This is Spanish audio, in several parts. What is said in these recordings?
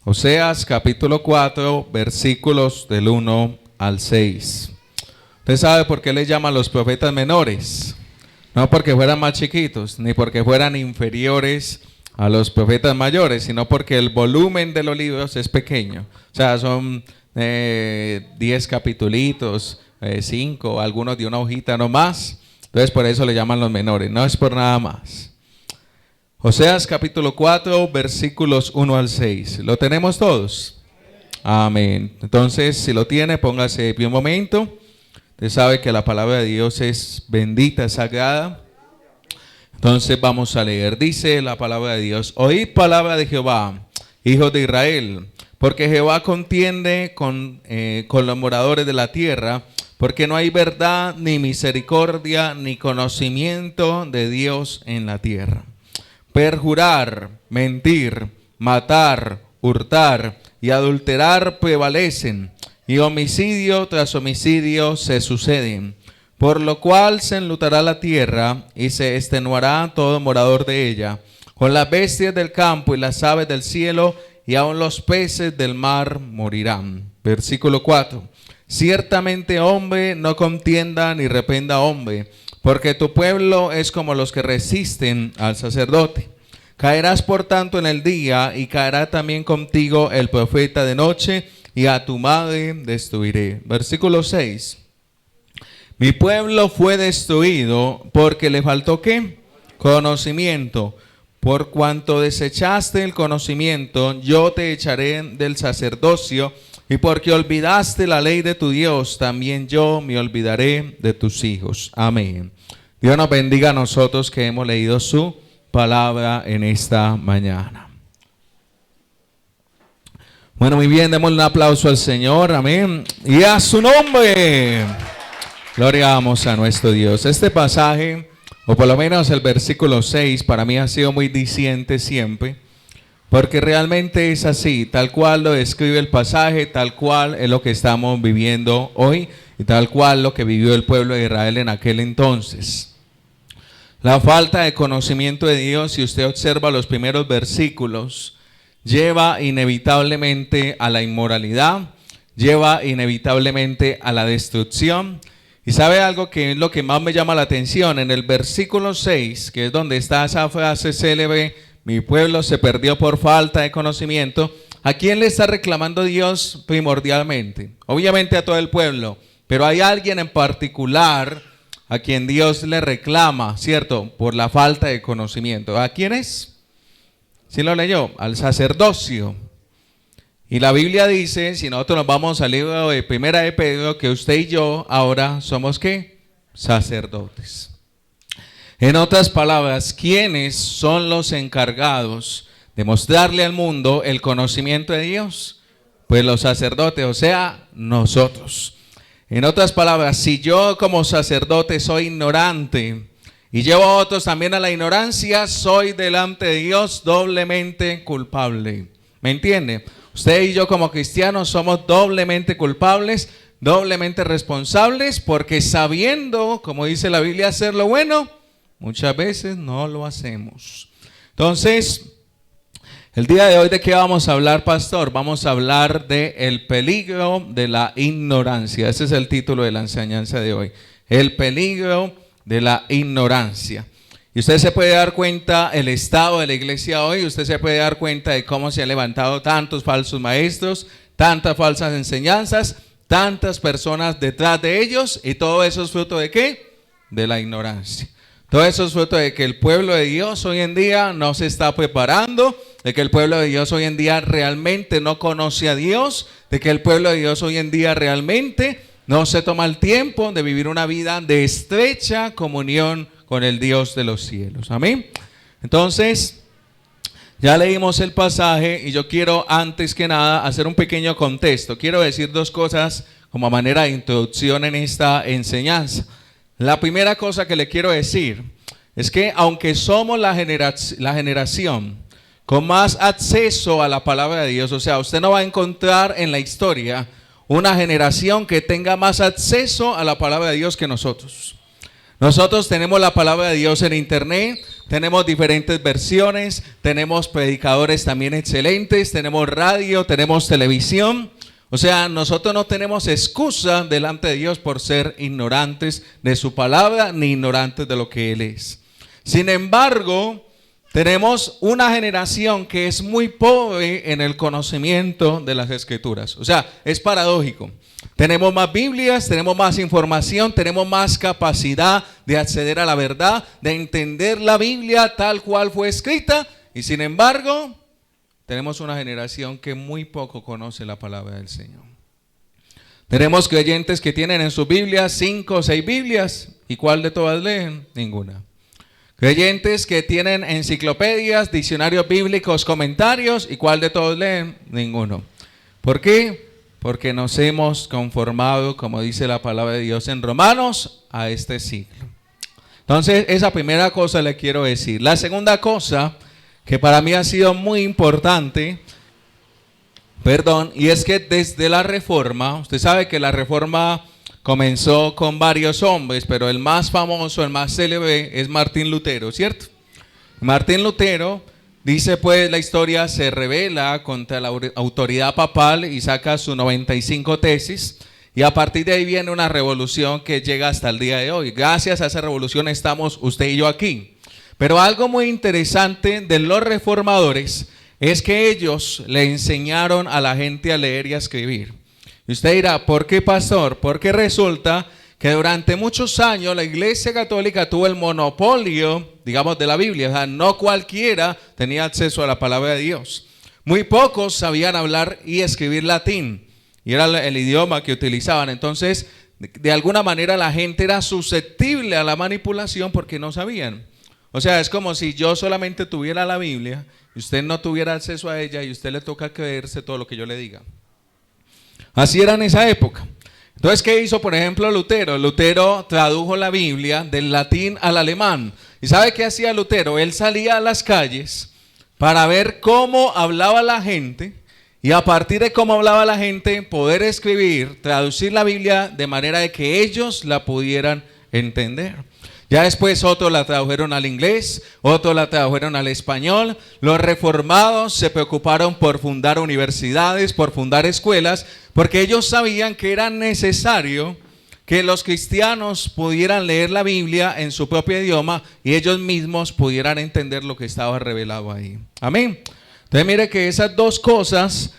Oseas capítulo 4, versículos del 1 al 6. ¿Usted sabe por qué les llaman los profetas menores? No porque fueran más chiquitos, ni porque fueran inferiores a los profetas mayores, sino porque el volumen de los libros es pequeño. O sea, son 10 capitulitos, 5, algunos de una hojita no más. Entonces por eso le llaman los menores, no es por nada más. Oseas capítulo 4, versículos 1 al 6. ¿Lo tenemos todos? Amén. Entonces, si lo tiene, póngase de pie un momento. Usted sabe que la palabra de Dios es bendita, sagrada. Entonces vamos a leer. Dice la palabra de Dios: oíd palabra de Jehová, hijos de Israel, porque Jehová contiende con los moradores de la tierra, porque no hay verdad, ni misericordia, ni conocimiento de Dios en la tierra. Perjurar, mentir, matar, hurtar y adulterar prevalecen, y homicidio tras homicidio se suceden, por lo cual se enlutará la tierra y se extenuará todo morador de ella, con las bestias del campo y las aves del cielo, y aun los peces del mar morirán. Versículo 4. Ciertamente hombre no contienda ni reprenda hombre, porque tu pueblo es como los que resisten al sacerdote. Caerás por tanto en el día, y caerá también contigo el profeta de noche, y a tu madre destruiré. Versículo 6. Mi pueblo fue destruido porque le faltó ¿qué? Conocimiento. Por cuanto desechaste el conocimiento, yo te echaré del sacerdocio, y porque olvidaste la ley de tu Dios, también yo me olvidaré de tus hijos. Amén. Dios nos bendiga a nosotros que hemos leído su palabra en esta mañana. Bueno, muy bien, démosle un aplauso al Señor, amén, y a su nombre. Gloriamos a nuestro Dios. Este pasaje, o por lo menos el versículo 6, para mí ha sido muy diciente siempre, porque realmente es así, tal cual lo describe el pasaje, tal cual es lo que estamos viviendo hoy, y tal cual lo que vivió el pueblo de Israel en aquel entonces. La falta de conocimiento de Dios, si usted observa los primeros versículos, lleva inevitablemente a la inmoralidad, lleva inevitablemente a la destrucción. Y sabe algo que es lo que más me llama la atención, en el versículo 6, que es donde está esa frase célebre: mi pueblo se perdió por falta de conocimiento. ¿A quién le está reclamando Dios primordialmente? Obviamente a todo el pueblo, pero hay alguien en particular a quien Dios le reclama, ¿cierto? Por la falta de conocimiento. ¿A quién es? ¿Sí lo leyó? Al sacerdocio. Y la Biblia dice, si nosotros nos vamos al libro de Primera de Pedro, que usted y yo ahora somos ¿qué? Sacerdotes. En otras palabras, ¿quiénes son los encargados de mostrarle al mundo el conocimiento de Dios? Pues los sacerdotes, o sea, nosotros. En otras palabras, si yo como sacerdote soy ignorante y llevo a otros también a la ignorancia, soy delante de Dios doblemente culpable. ¿Me entiende? Usted y yo como cristianos somos doblemente culpables, doblemente responsables, porque sabiendo, como dice la Biblia, hacer lo bueno, muchas veces no lo hacemos. Entonces, el día de hoy, ¿de qué vamos a hablar, pastor? Vamos a hablar de el peligro de la ignorancia. Ese es el título de la enseñanza de hoy. El peligro de la ignorancia. Y usted se puede dar cuenta el estado de la iglesia hoy. Usted se puede dar cuenta de cómo se han levantado tantos falsos maestros, tantas falsas enseñanzas, tantas personas detrás de ellos. Y todo eso es fruto ¿de qué? De la ignorancia. Todo eso es fruto de que el pueblo de Dios hoy en día no se está preparando, de que el pueblo de Dios hoy en día realmente no conoce a Dios, de que el pueblo de Dios hoy en día realmente no se toma el tiempo de vivir una vida de estrecha comunión con el Dios de los cielos. Amén. Entonces, ya leímos el pasaje y yo quiero antes que nada hacer un pequeño contexto. Quiero decir dos cosas como manera de introducción en esta enseñanza. La primera cosa que le quiero decir es que aunque somos la generación con más acceso a la palabra de Dios, o sea, usted no va a encontrar en la historia una generación que tenga más acceso a la palabra de Dios que nosotros. Nosotros tenemos la palabra de Dios en internet, tenemos diferentes versiones, tenemos predicadores también excelentes, tenemos radio, tenemos televisión. O sea, nosotros no tenemos excusa delante de Dios por ser ignorantes de su palabra ni ignorantes de lo que Él es. Sin embargo, tenemos una generación que es muy pobre en el conocimiento de las Escrituras. O sea, es paradójico. Tenemos más Biblias, tenemos más información, tenemos más capacidad de acceder a la verdad, de entender la Biblia tal cual fue escrita, y sin embargo, tenemos una generación que muy poco conoce la palabra del Señor. Tenemos creyentes que tienen en sus Biblias 5 o 6 Biblias, ¿y cuál de todas leen? Ninguna. Creyentes que tienen enciclopedias, diccionarios bíblicos, comentarios, ¿y cuál de todos leen? Ninguno. ¿Por qué? Porque nos hemos conformado, como dice la palabra de Dios en Romanos, a este siglo. Entonces, esa primera cosa le quiero decir. La segunda cosa, que para mí ha sido muy importante, y es que desde la Reforma, usted sabe que la Reforma comenzó con varios hombres, pero el más famoso, el más célebre es Martín Lutero, ¿cierto? Martín Lutero, dice pues la historia, se rebela contra la autoridad papal y saca sus 95 tesis, y a partir de ahí viene una revolución que llega hasta el día de hoy. Gracias a esa revolución estamos usted y yo aquí. Pero algo muy interesante de los reformadores es que ellos le enseñaron a la gente a leer y a escribir. Y usted dirá, ¿por qué, pastor? Porque resulta que durante muchos años la Iglesia Católica tuvo el monopolio, digamos, de la Biblia. O sea, no cualquiera tenía acceso a la palabra de Dios. Muy pocos sabían hablar y escribir latín, y era el idioma que utilizaban. Entonces, de alguna manera la gente era susceptible a la manipulación porque no sabían. O sea, es como si yo solamente tuviera la Biblia y usted no tuviera acceso a ella y a usted le toca creerse todo lo que yo le diga. Así era en esa época. Entonces, ¿qué hizo, por ejemplo, Lutero? Lutero tradujo la Biblia del latín al alemán. ¿Y sabe qué hacía Lutero? Él salía a las calles para ver cómo hablaba la gente, y a partir de cómo hablaba la gente, poder escribir, traducir la Biblia de manera de que ellos la pudieran entender. Ya después otros la tradujeron al inglés, otros la tradujeron al español. Los reformados se preocuparon por fundar universidades, por fundar escuelas, porque ellos sabían que era necesario que los cristianos pudieran leer la Biblia en su propio idioma y ellos mismos pudieran entender lo que estaba revelado ahí. Amén. Entonces mire que esas dos cosas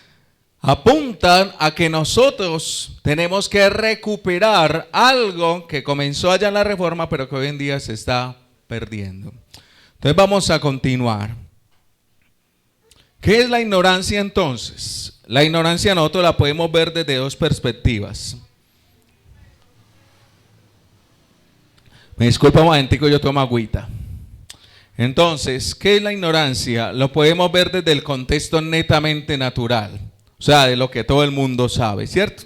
apuntan a que nosotros tenemos que recuperar algo que comenzó allá en la Reforma, pero que hoy en día se está perdiendo. Entonces vamos a continuar. ¿Qué es la ignorancia entonces? La ignorancia nosotros la podemos ver desde dos perspectivas. Me disculpa un momentico, yo tomo agüita. Entonces, ¿qué es la ignorancia? Lo podemos ver desde el contexto netamente natural. O sea, de lo que todo el mundo sabe, ¿cierto?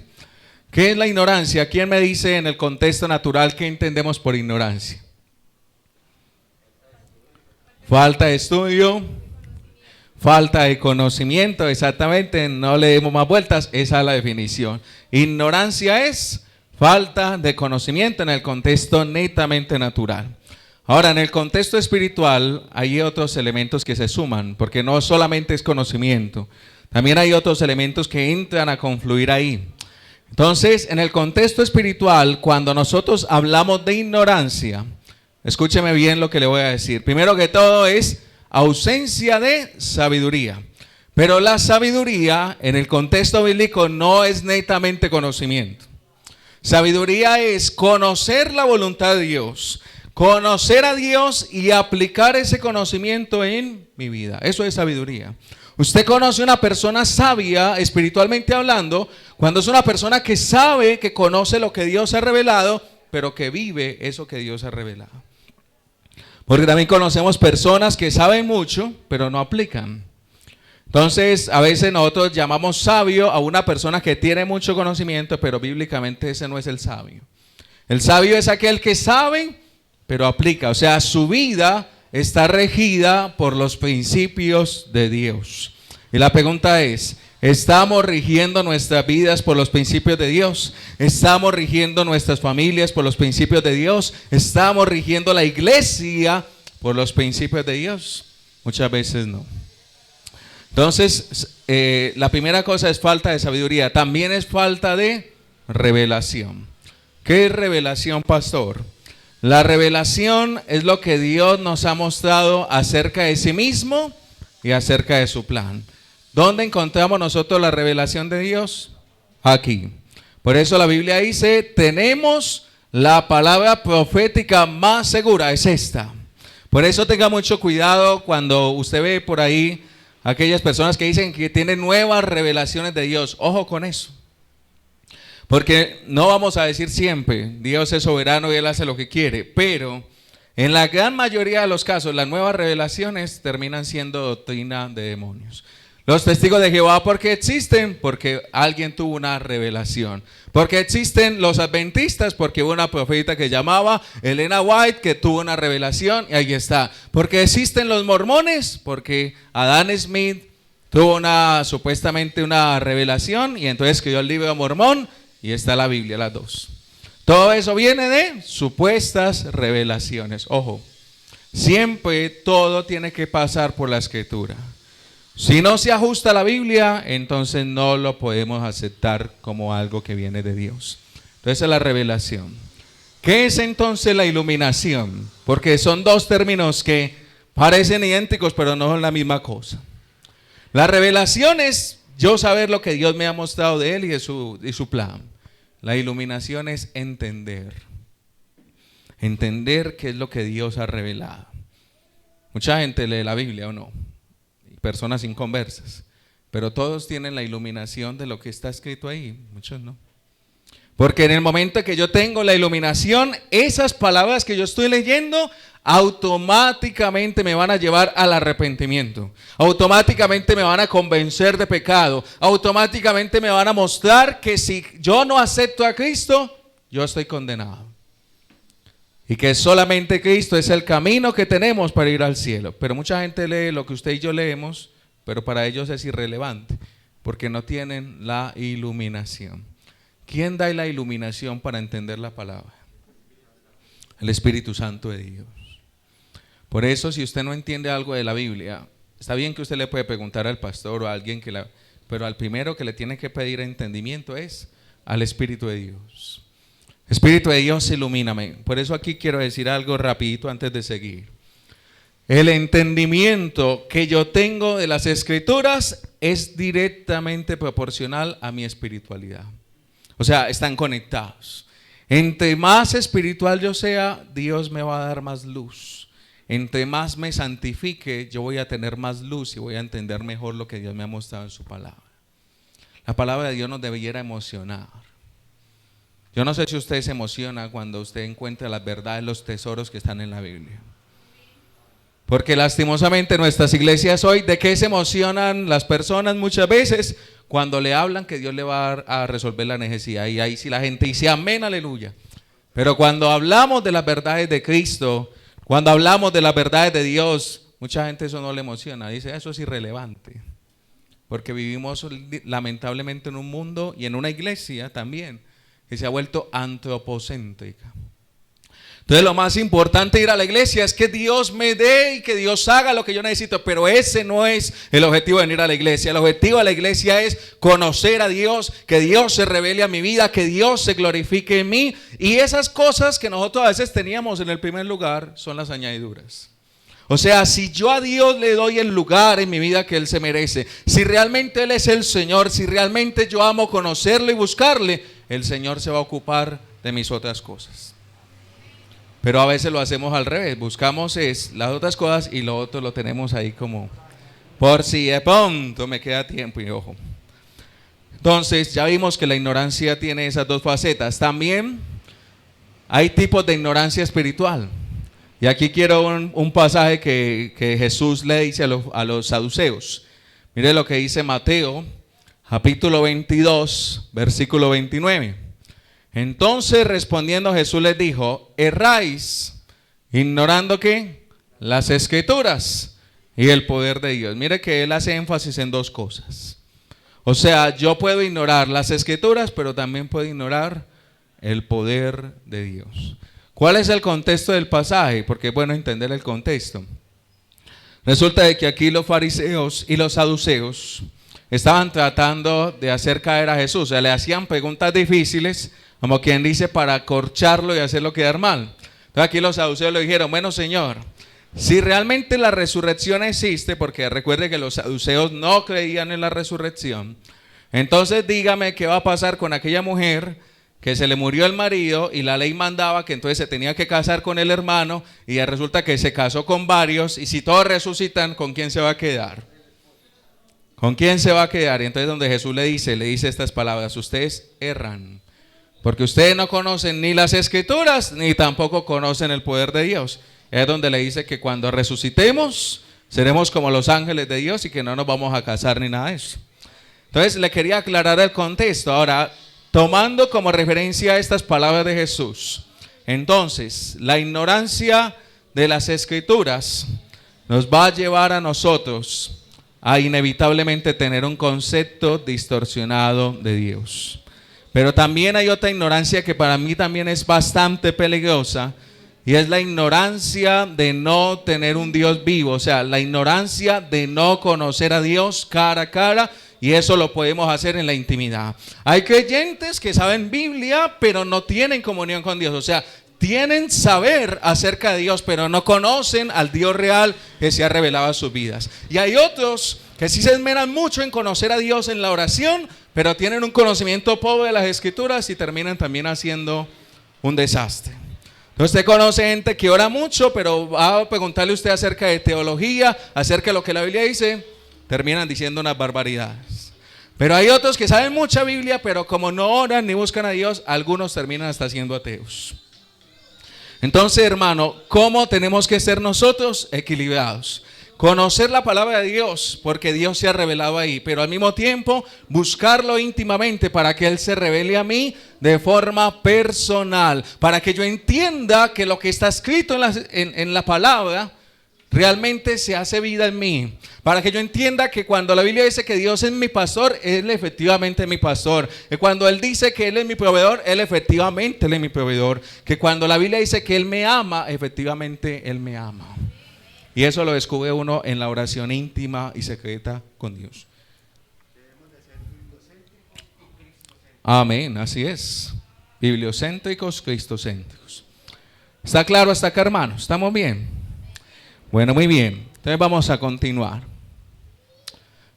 ¿Qué es la ignorancia? ¿Quién me dice en el contexto natural qué entendemos por ignorancia? Falta de estudio, falta de conocimiento, exactamente, no le demos más vueltas, esa es la definición. Ignorancia es falta de conocimiento en el contexto netamente natural. Ahora, en el contexto espiritual hay otros elementos que se suman, porque no solamente es conocimiento. También hay otros elementos que entran a confluir ahí. Entonces, en el contexto espiritual, cuando nosotros hablamos de ignorancia, escúcheme bien lo que le voy a decir. Primero que todo es ausencia de sabiduría. Pero la sabiduría en el contexto bíblico no es netamente conocimiento. Sabiduría es conocer la voluntad de Dios, conocer a Dios y aplicar ese conocimiento en mi vida. Eso es sabiduría. Usted conoce una persona sabia, espiritualmente hablando, cuando es una persona que sabe, que conoce lo que Dios ha revelado, pero que vive eso que Dios ha revelado. Porque también conocemos personas que saben mucho, pero no aplican. Entonces, a veces nosotros llamamos sabio a una persona que tiene mucho conocimiento, pero bíblicamente ese no es el sabio. El sabio es aquel que sabe, pero aplica. O sea, su vida está regida por los principios de Dios. Y la pregunta es, Estamos rigiendo nuestras vidas por los principios de Dios. Estamos rigiendo nuestras familias por los principios de Dios. Estamos rigiendo la iglesia por los principios de Dios. Muchas veces no. Entonces, la primera cosa es falta de sabiduría. También es falta de revelación. ¿Qué es revelación, pastor? La revelación es lo que Dios nos ha mostrado acerca de sí mismo y acerca de su plan. ¿Dónde encontramos nosotros la revelación de Dios? Aquí. Por eso la Biblia dice, tenemos la palabra profética más segura, es esta. Por eso tenga mucho cuidado cuando usted ve por ahí aquellas personas que dicen que tienen nuevas revelaciones de Dios. Ojo con eso. Porque no vamos a decir siempre, Dios es soberano y Él hace lo que quiere, pero en la gran mayoría de los casos, las nuevas revelaciones terminan siendo doctrina de demonios. Los testigos de Jehová, ¿por qué existen? Porque alguien tuvo una revelación. Porque existen los adventistas, porque hubo una profeta que llamaba Elena White, que tuvo una revelación, y ahí está. Porque existen los mormones, porque Adam Smith tuvo supuestamente una revelación, y entonces escribió el libro de Mormón, y está la Biblia, las dos. Todo eso viene de supuestas revelaciones. Ojo, siempre todo tiene que pasar por la Escritura. Si no se ajusta a la Biblia, entonces no lo podemos aceptar como algo que viene de Dios. Entonces es la revelación. ¿Qué es entonces la iluminación? Porque son dos términos que parecen idénticos, pero no son la misma cosa. La revelación es yo saber lo que Dios me ha mostrado de Él y de su plan. La iluminación es entender. Entender qué es lo que Dios ha revelado. Mucha gente lee la Biblia o no. Personas inconversas. Pero todos tienen la iluminación de lo que está escrito ahí. Muchos no. Porque en el momento que yo tengo la iluminación, esas palabras que yo estoy leyendo automáticamente me van a llevar al arrepentimiento, automáticamente me van a convencer de pecado, automáticamente me van a mostrar que si yo no acepto a Cristo, yo estoy condenado y que solamente Cristo es el camino que tenemos para ir al cielo. Pero mucha gente lee lo que usted y yo leemos, pero para ellos es irrelevante porque no tienen la iluminación. ¿Quién da la iluminación para entender la palabra? El Espíritu Santo de Dios. Por eso, si usted no entiende algo de la Biblia, está bien que usted le puede preguntar al pastor o a alguien pero al primero que le tiene que pedir entendimiento es al Espíritu de Dios. Espíritu de Dios, ilumíname. Por eso aquí quiero decir algo rapidito antes de seguir. El entendimiento que yo tengo de las Escrituras es directamente proporcional a mi espiritualidad. O sea, están conectados. Entre más espiritual yo sea, Dios me va a dar más luz. Entre más me santifique, yo voy a tener más luz y voy a entender mejor lo que Dios me ha mostrado en su palabra. La palabra de Dios nos debiera emocionar. Yo no sé si usted se emociona cuando usted encuentra las verdades, los tesoros que están en la Biblia. Porque lastimosamente nuestras iglesias hoy, ¿de qué se emocionan las personas muchas veces? Cuando le hablan que Dios le va a resolver la necesidad. Y ahí sí la gente dice amén, aleluya. Pero cuando hablamos de las verdades de Cristo, cuando hablamos de las verdades de Dios, mucha gente eso no le emociona. Dice, eso es irrelevante. Porque vivimos lamentablemente en un mundo y en una iglesia también que se ha vuelto antropocéntrica. Entonces lo más importante de ir a la iglesia es que Dios me dé y que Dios haga lo que yo necesito, pero ese no es el objetivo de venir a la iglesia. El objetivo de la iglesia es conocer a Dios, que Dios se revele a mi vida, que Dios se glorifique en mí, y esas cosas que nosotros a veces teníamos en el primer lugar son las añadiduras. O sea, si yo a Dios le doy el lugar en mi vida que Él se merece, si realmente Él es el Señor, si realmente yo amo conocerlo y buscarle, el Señor se va a ocupar de mis otras cosas. Pero a veces lo hacemos al revés, buscamos las otras cosas y lo otro lo tenemos ahí como por si de pronto me queda tiempo y ojo. Entonces ya vimos que la ignorancia tiene esas dos facetas. También hay tipos de ignorancia espiritual. Y aquí quiero un pasaje que Jesús le dice a los saduceos. Mire lo que dice Mateo, capítulo 22, versículo 29. Entonces respondiendo Jesús les dijo, erráis, ignorando ¿qué? Las Escrituras y el poder de Dios. Mire que Él hace énfasis en dos cosas. O sea, yo puedo ignorar las escrituras, pero también puedo ignorar el poder de Dios. ¿Cuál es el contexto del pasaje? Porque es bueno entender el contexto. Resulta de que aquí los fariseos y los saduceos estaban tratando de hacer caer a Jesús. O sea, le hacían preguntas difíciles, como quien dice, para acorcharlo y hacerlo quedar mal. Entonces aquí los saduceos le dijeron, bueno, Señor, si realmente la resurrección existe, porque recuerde que los saduceos no creían en la resurrección, entonces dígame qué va a pasar con aquella mujer que se le murió el marido y la ley mandaba que entonces se tenía que casar con el hermano y resulta que se casó con varios, y si todos resucitan, ¿con quién se va a quedar? ¿Con quién se va a quedar? Y entonces donde Jesús le dice estas palabras, ustedes erran, porque ustedes no conocen ni las escrituras, ni tampoco conocen el poder de Dios. Es donde le dice que cuando resucitemos, seremos como los ángeles de Dios y que no nos vamos a casar ni nada de eso. Entonces le quería aclarar el contexto. Ahora, tomando como referencia estas palabras de Jesús, entonces la ignorancia de las escrituras nos va a llevar a nosotros a inevitablemente tener un concepto distorsionado de Dios. Pero también hay otra ignorancia que para mí también es bastante peligrosa, y es la ignorancia de no tener un Dios vivo. O sea, la ignorancia de no conocer a Dios cara a cara, y eso lo podemos hacer en la intimidad. Hay creyentes que saben Biblia, pero no tienen comunión con Dios. O sea, tienen saber acerca de Dios, pero no conocen al Dios real que se ha revelado a sus vidas. Y hay otros que sí se esmeran mucho en conocer a Dios en la oración, pero tienen un conocimiento pobre de las escrituras y terminan también haciendo un desastre. Entonces usted conoce gente que ora mucho, pero va a preguntarle usted acerca de teología, acerca de lo que la Biblia dice, terminan diciendo unas barbaridades. Pero hay otros que saben mucha Biblia, pero como no oran ni buscan a Dios, algunos terminan hasta siendo ateos. Entonces, hermano, ¿cómo tenemos que ser nosotros? Equilibrados. Conocer la palabra de Dios, porque Dios se ha revelado ahí, pero al mismo tiempo buscarlo íntimamente para que Él se revele a mí de forma personal, para que yo entienda que lo que está escrito en la palabra realmente se hace vida en mí, para que yo entienda que cuando la Biblia dice que Dios es mi pastor, Él efectivamente es mi pastor, que cuando Él dice que Él es mi proveedor, Él efectivamente Él es mi proveedor, que cuando la Biblia dice que Él me ama, efectivamente Él me ama. Y eso lo descubre uno en la oración íntima y secreta con Dios. Amén, así es. Bibliocéntricos, cristocéntricos. ¿Está claro hasta acá, hermano? ¿Estamos bien? Bueno, muy bien. Entonces vamos a continuar.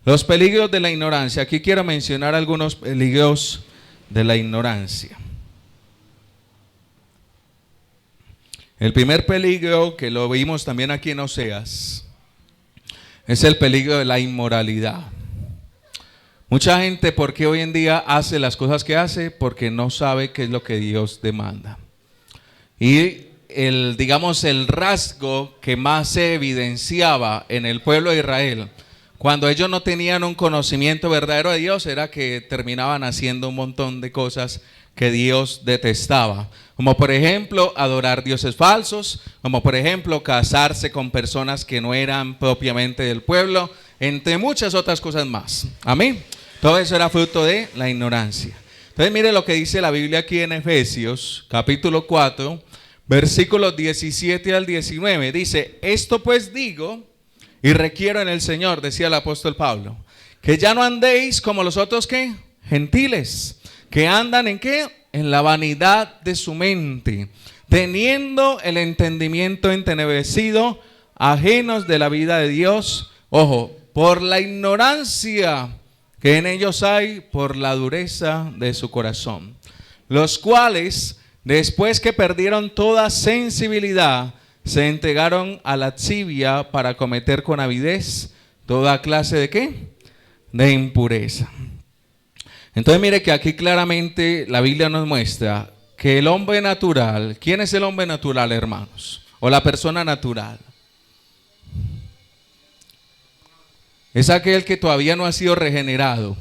Los peligros de la ignorancia. Aquí quiero mencionar algunos peligros de la ignorancia. El primer peligro, que lo vimos también aquí en Oseas, es el peligro de la inmoralidad. Mucha gente, ¿por qué hoy en día hace las cosas que hace? Porque no sabe qué es lo que Dios demanda. Y el rasgo que más se evidenciaba en el pueblo de Israel, cuando ellos no tenían un conocimiento verdadero de Dios, era que terminaban haciendo un montón de cosas que Dios detestaba, como por ejemplo adorar dioses falsos, como por ejemplo casarse con personas que no eran propiamente del pueblo, entre muchas otras cosas más. Amén. Todo eso era fruto de la ignorancia. Entonces mire lo que dice la Biblia aquí en Efesios capítulo 4 versículos 17 al 19. Dice: esto pues digo y requiero en el Señor, decía el apóstol Pablo, que ya no andéis como los otros, ¿qué? Gentiles, que andan ¿en qué? En la vanidad de su mente, teniendo el entendimiento entenebrecido, ajenos de la vida de Dios, ojo, por la ignorancia que en ellos hay, por la dureza de su corazón, los cuales, después que perdieron toda sensibilidad, se entregaron a la lascivia para cometer con avidez toda clase de ¿qué? De impureza. Entonces mire que aquí claramente la Biblia nos muestra que el hombre natural, ¿quién es el hombre natural, hermanos? O la persona natural. Es aquel que todavía no ha sido regenerado.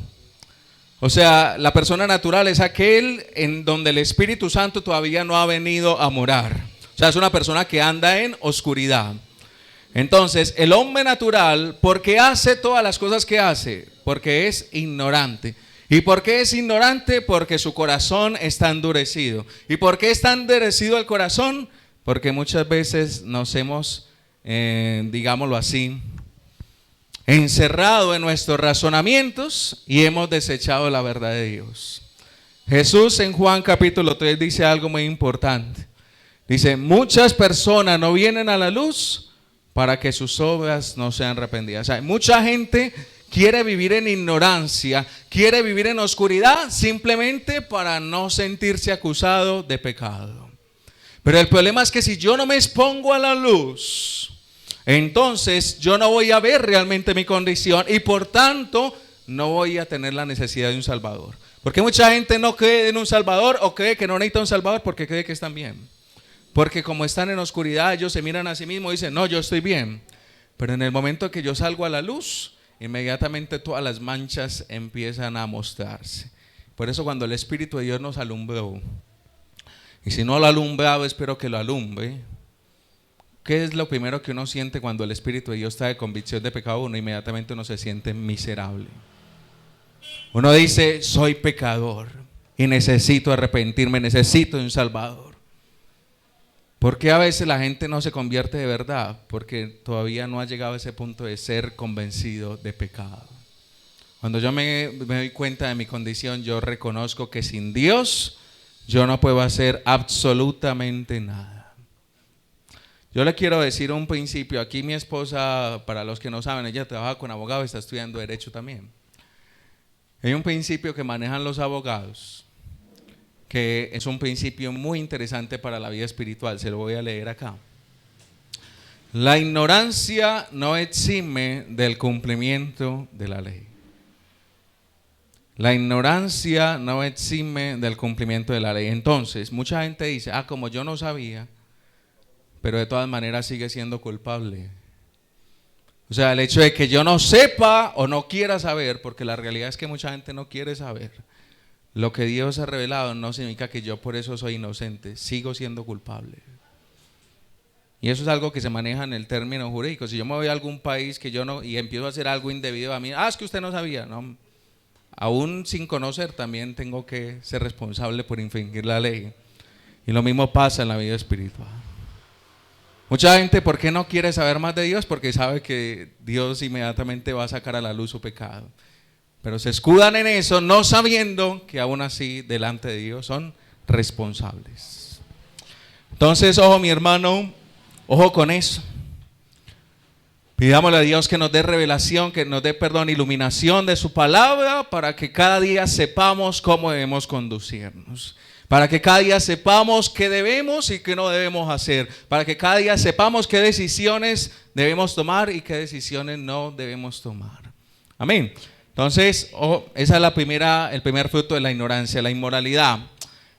O sea, la persona natural es aquel en donde el Espíritu Santo todavía no ha venido a morar. O sea, es una persona que anda en oscuridad. Entonces, el hombre natural, ¿por qué hace todas las cosas que hace? Porque es ignorante. ¿Y por qué es ignorante? Porque su corazón está endurecido. ¿Y por qué está endurecido el corazón? Porque muchas veces nos hemos, digámoslo así, encerrado en nuestros razonamientos y hemos desechado la verdad de Dios. Jesús en Juan capítulo 3 dice algo muy importante. Dice, muchas personas no vienen a la luz para que sus obras no sean arrepentidas. O sea, mucha gente quiere vivir en ignorancia, quiere vivir en oscuridad simplemente para no sentirse acusado de pecado. Pero el problema es que si yo no me expongo a la luz, entonces yo no voy a ver realmente mi condición y por tanto no voy a tener la necesidad de un Salvador. Porque mucha gente no cree en un Salvador o cree que no necesita un Salvador porque cree que están bien. Porque como están en oscuridad, ellos se miran a sí mismos y dicen, no, yo estoy bien. Pero en el momento que yo salgo a la luz, inmediatamente todas las manchas empiezan a mostrarse. Por eso cuando el Espíritu de Dios nos alumbró, y si no lo ha alumbrado, espero que lo alumbre. ¿Qué es lo primero que uno siente cuando el Espíritu de Dios está de convicción de pecado? Uno inmediatamente uno se siente miserable. Uno dice, soy pecador y necesito arrepentirme, necesito un Salvador. ¿Por qué a veces la gente no se convierte de verdad? Porque todavía no ha llegado a ese punto de ser convencido de pecado. Cuando yo me doy cuenta de mi condición, yo reconozco que sin Dios yo no puedo hacer absolutamente nada. Yo le quiero decir un principio. Aquí mi esposa, para los que no saben, ella trabaja con abogados, está estudiando Derecho también. Hay un principio que manejan los abogados, que es un principio muy interesante para la vida espiritual. Se lo voy a leer acá. La ignorancia no exime del cumplimiento de la ley. La ignorancia no exime del cumplimiento de la ley. Entonces, mucha gente dice, como yo no sabía, pero de todas maneras sigue siendo culpable. O sea, el hecho de que yo no sepa o no quiera saber, porque la realidad es que mucha gente no quiere saber lo que Dios ha revelado, no significa que yo por eso soy inocente, sigo siendo culpable. Y eso es algo que se maneja en el término jurídico. Si yo me voy a algún país que yo no, y empiezo a hacer algo indebido a mí, es que usted no sabía, no. Aún sin conocer también tengo que ser responsable por infringir la ley. Y lo mismo pasa en la vida espiritual. Mucha gente, ¿por qué no quiere saber más de Dios? Porque sabe que Dios inmediatamente va a sacar a la luz su pecado. Pero se escudan en eso, no sabiendo que aún así delante de Dios son responsables. Entonces, ojo mi hermano, ojo con eso. Pidámosle a Dios que nos dé revelación, que nos dé iluminación de su palabra para que cada día sepamos cómo debemos conducirnos. Para que cada día sepamos qué debemos y qué no debemos hacer. Para que cada día sepamos qué decisiones debemos tomar y qué decisiones no debemos tomar. Amén. Entonces, esa es el primer fruto de la ignorancia, la inmoralidad.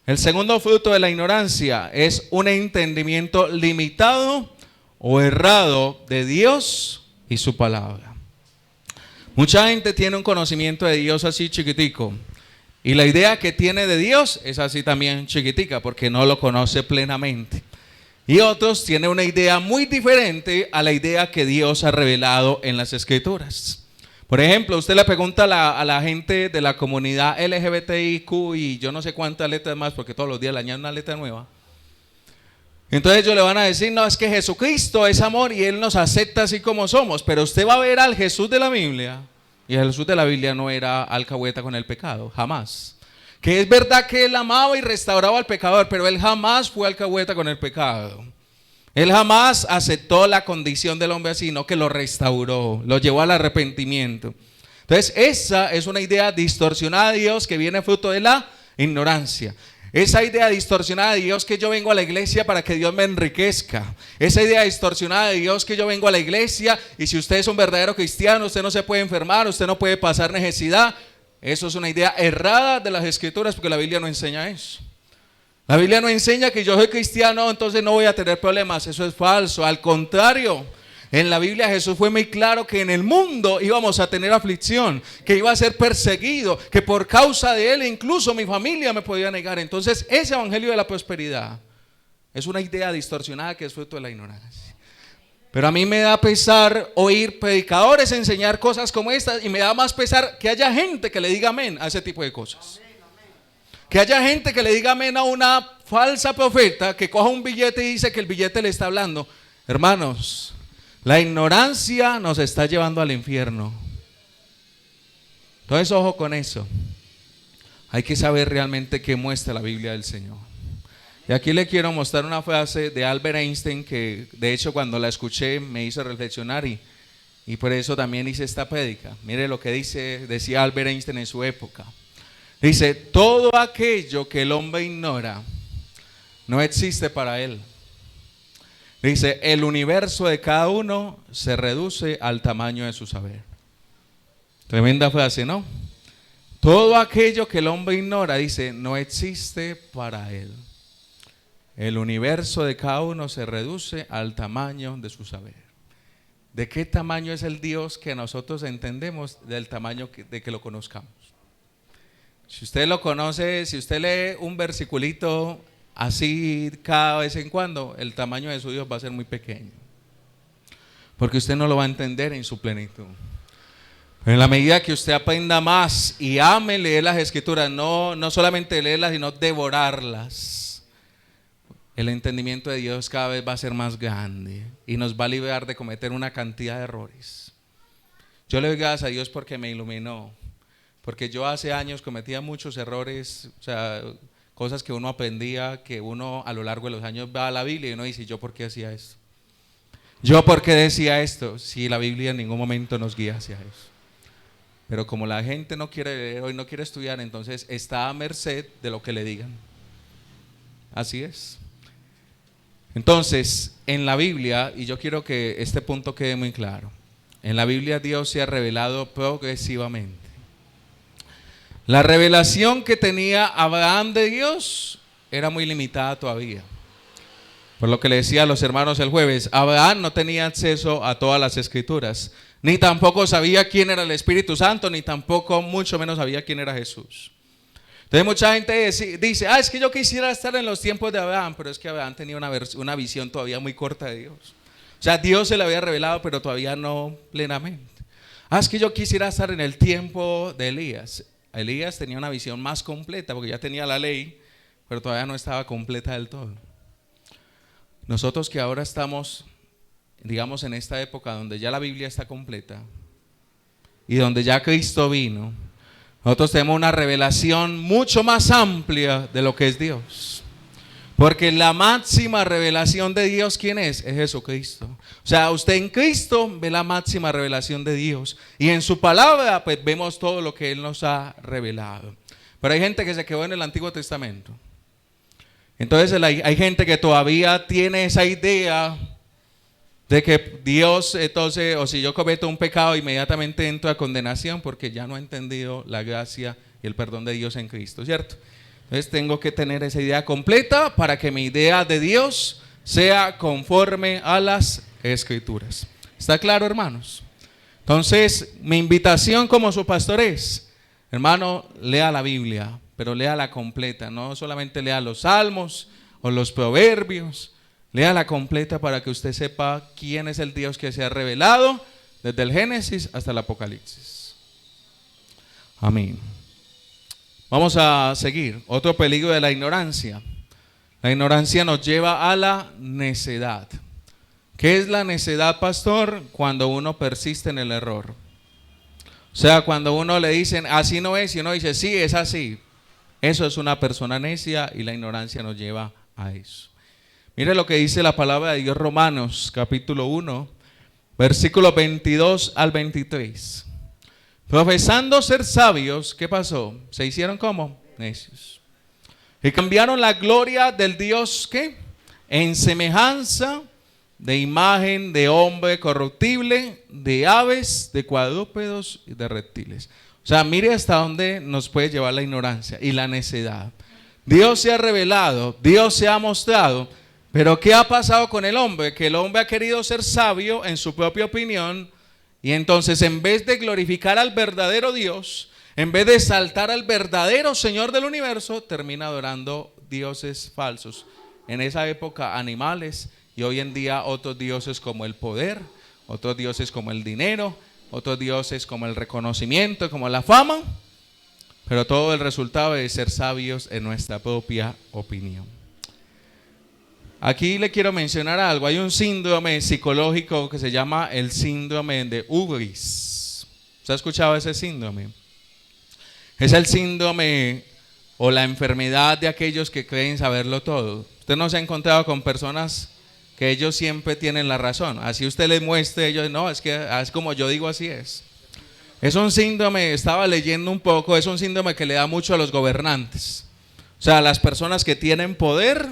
El segundo fruto de la ignorancia es un entendimiento limitado o errado de Dios y su palabra. Mucha gente tiene un conocimiento de Dios así chiquitico. Y la idea que tiene de Dios es así también chiquitica, porque no lo conoce plenamente. Y otros tienen una idea muy diferente a la idea que Dios ha revelado en las Escrituras. Por ejemplo, usted le pregunta a la gente de la comunidad LGBTIQ y yo no sé cuántas letras más, porque todos los días le añaden una letra nueva. Entonces ellos le van a decir, no, es que Jesucristo es amor y Él nos acepta así como somos. Pero usted va a ver al Jesús de la Biblia. Y el Jesús de la Biblia no era alcahueta con el pecado, jamás. Que es verdad que Él amaba y restauraba al pecador, pero Él jamás fue alcahueta con el pecado. Él jamás aceptó la condición del hombre así, sino que lo restauró, lo llevó al arrepentimiento. Entonces esa es una idea distorsionada de Dios que viene fruto de la ignorancia. Esa idea distorsionada de Dios que yo vengo a la iglesia para que Dios me enriquezca. Esa idea distorsionada de Dios que yo vengo a la iglesia y si usted es un verdadero cristiano, usted no se puede enfermar, usted no puede pasar necesidad. Eso es una idea errada de las Escrituras porque la Biblia no enseña eso. La Biblia no enseña que yo soy cristiano, entonces no voy a tener problemas. Eso es falso. Al contrario, en la Biblia Jesús fue muy claro que en el mundo íbamos a tener aflicción, que iba a ser perseguido, que por causa de Él incluso mi familia me podía negar. Entonces ese evangelio de la prosperidad es una idea distorsionada que es fruto de la ignorancia. Pero a mí me da pesar oír predicadores enseñar cosas como estas, y me da más pesar que haya gente que le diga amén a ese tipo de cosas. Que haya gente que le diga amén a una falsa profeta que coja un billete y dice que el billete le está hablando. Hermanos, la ignorancia nos está llevando al infierno. Entonces, ojo con eso. Hay que saber realmente qué muestra la Biblia del Señor. Y aquí le quiero mostrar una frase de Albert Einstein que de hecho cuando la escuché me hizo reflexionar y por eso también hice esta prédica. Mire lo que decía Albert Einstein en su época. Dice, todo aquello que el hombre ignora no existe para él. Dice, el universo de cada uno se reduce al tamaño de su saber. Tremenda frase, ¿no? Todo aquello que el hombre ignora, dice, no existe para él. El universo de cada uno se reduce al tamaño de su saber. ¿De qué tamaño es el Dios que nosotros entendemos? Del tamaño de que lo conozcamos. Si usted lo conoce, si usted lee un versiculito así cada vez en cuando, el tamaño de su Dios va a ser muy pequeño. Porque usted no lo va a entender en su plenitud. Pero en la medida que usted aprenda más y ame leer las escrituras, no solamente leerlas, sino devorarlas, el entendimiento de Dios cada vez va a ser más grande y nos va a liberar de cometer una cantidad de errores. Yo le doy gracias a Dios porque me iluminó, porque yo hace años cometía muchos errores, o sea, cosas que uno aprendía, que uno a lo largo de los años va a la Biblia y uno dice, ¿yo por qué hacía esto? ¿Yo por qué decía esto? Si la Biblia en ningún momento nos guía hacia eso. Pero como la gente no quiere leer hoy, no quiere estudiar, entonces está a merced de lo que le digan. Así es. Entonces, en la Biblia, y yo quiero que este punto quede muy claro, en la Biblia Dios se ha revelado progresivamente. La revelación que tenía Abraham de Dios era muy limitada todavía. Por lo que le decía a los hermanos el jueves, Abraham no tenía acceso a todas las escrituras, ni tampoco sabía quién era el Espíritu Santo, ni tampoco mucho menos sabía quién era Jesús. Entonces mucha gente dice, es que yo quisiera estar en los tiempos de Abraham, pero es que Abraham tenía una visión todavía muy corta de Dios. O sea, Dios se le había revelado, pero todavía no plenamente. Es que yo quisiera estar en el tiempo de Elías. Elías tenía una visión más completa, porque ya tenía la ley, pero todavía no estaba completa del todo. Nosotros que ahora estamos, digamos, en esta época donde ya la Biblia está completa y donde ya Cristo vino, nosotros tenemos una revelación mucho más amplia de lo que es Dios. Porque la máxima revelación de Dios, ¿quién es? Es Jesucristo. O sea, usted en Cristo ve la máxima revelación de Dios. Y en su palabra, pues vemos todo lo que Él nos ha revelado. Pero hay gente que se quedó en el Antiguo Testamento. Entonces hay gente que todavía tiene esa idea de que Dios, entonces, o si yo cometo un pecado, inmediatamente entro a condenación porque ya no he entendido la gracia y el perdón de Dios en Cristo, ¿cierto? Entonces tengo que tener esa idea completa para que mi idea de Dios sea conforme a las Escrituras. ¿Está claro, hermanos? Entonces, mi invitación como su pastor es, hermano, lea la Biblia, pero léala completa, no solamente lea los salmos o los proverbios, léala completa para que usted sepa quién es el Dios que se ha revelado desde el Génesis hasta el Apocalipsis. Amén. Vamos a seguir. Otro peligro de la ignorancia. La ignorancia nos lleva a la necedad. ¿Qué es la necedad, pastor? Cuando uno persiste en el error. O sea, cuando uno le dicen así no es y uno dice sí, es así. Eso es una persona necia y la ignorancia nos lleva a eso. Mire lo que dice la palabra de Dios, Romanos capítulo 1, versículos 22 al 23. Profesando ser sabios, ¿qué pasó? Se hicieron como necios. Y cambiaron la gloria del Dios, ¿qué? En semejanza de imagen de hombre corruptible, de aves, de cuadrúpedos y de reptiles. O sea, mire hasta dónde nos puede llevar la ignorancia y la necedad. Dios se ha revelado, Dios se ha mostrado, pero ¿qué ha pasado con el hombre? Que el hombre ha querido ser sabio en su propia opinión y entonces en vez de glorificar al verdadero Dios, en vez de exaltar al verdadero Señor del universo, termina adorando dioses falsos. En esa época animales Y hoy en día otros dioses como el poder, otros dioses como el dinero, otros dioses como el reconocimiento, como la fama, pero todo el resultado de ser sabios en nuestra propia opinión. Aquí le quiero mencionar algo. Hay un síndrome psicológico que se llama el síndrome de Ubris. ¿Se ha escuchado ese síndrome? Es el síndrome o la enfermedad de aquellos que creen saberlo todo. Usted no se ha encontrado con personas que ellos siempre tienen la razón. Así usted les muestre, ellos no, es que es como yo digo, así es. Es un síndrome, estaba leyendo un poco, es un síndrome que le da mucho a los gobernantes. O sea, las personas que tienen poder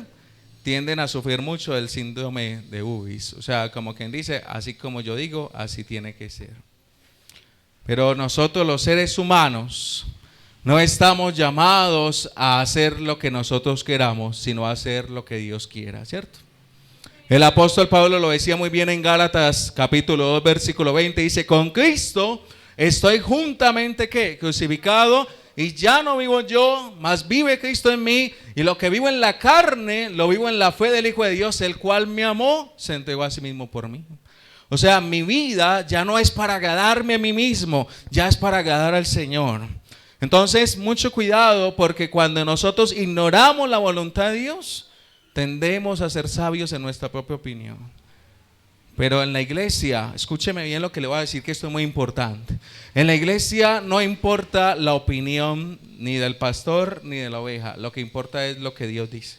tienden a sufrir mucho del síndrome de Ubris. O sea, como quien dice, así como yo digo, así tiene que ser. Pero nosotros los seres humanos no estamos llamados a hacer lo que nosotros queramos, sino a hacer lo que Dios quiera, ¿cierto? El apóstol Pablo lo decía muy bien en Gálatas capítulo 2 versículo 20, dice: con Cristo estoy juntamente ¿qué? Crucificado, y ya no vivo yo, mas vive Cristo en mí, y lo que vivo en la carne, lo vivo en la fe del Hijo de Dios, el cual me amó, se entregó a sí mismo por mí. O sea, mi vida ya no es para agradarme a mí mismo, ya es para agradar al Señor. Entonces, mucho cuidado, porque cuando nosotros ignoramos la voluntad de Dios, tendemos a ser sabios en nuestra propia opinión. Pero en la iglesia, escúcheme bien lo que le voy a decir, que esto es muy importante. En la iglesia no importa la opinión ni del pastor ni de la oveja. Lo que importa es lo que Dios dice.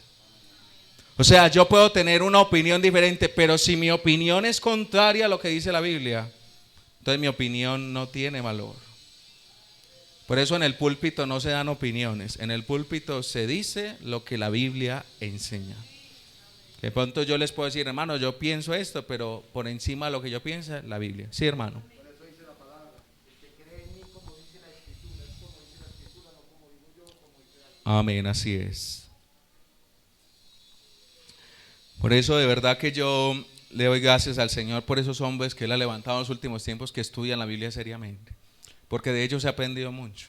O sea, yo puedo tener una opinión diferente, pero si mi opinión es contraria a lo que dice la Biblia, entonces mi opinión no tiene valor. Por eso en el púlpito no se dan opiniones. En el púlpito se dice lo que la Biblia enseña. De pronto yo les puedo decir, hermano, yo pienso esto, pero por encima de lo que yo pienso, la Biblia. Sí, hermano. Por eso dice la palabra, el que cree en mí como dice la Escritura, es como dice la Escritura, no como digo yo, como dice la Escritura. Amén, así es. Por eso de verdad que yo le doy gracias al Señor por esos hombres que Él ha levantado en los últimos tiempos, que estudian la Biblia seriamente, porque de ellos se ha aprendido mucho.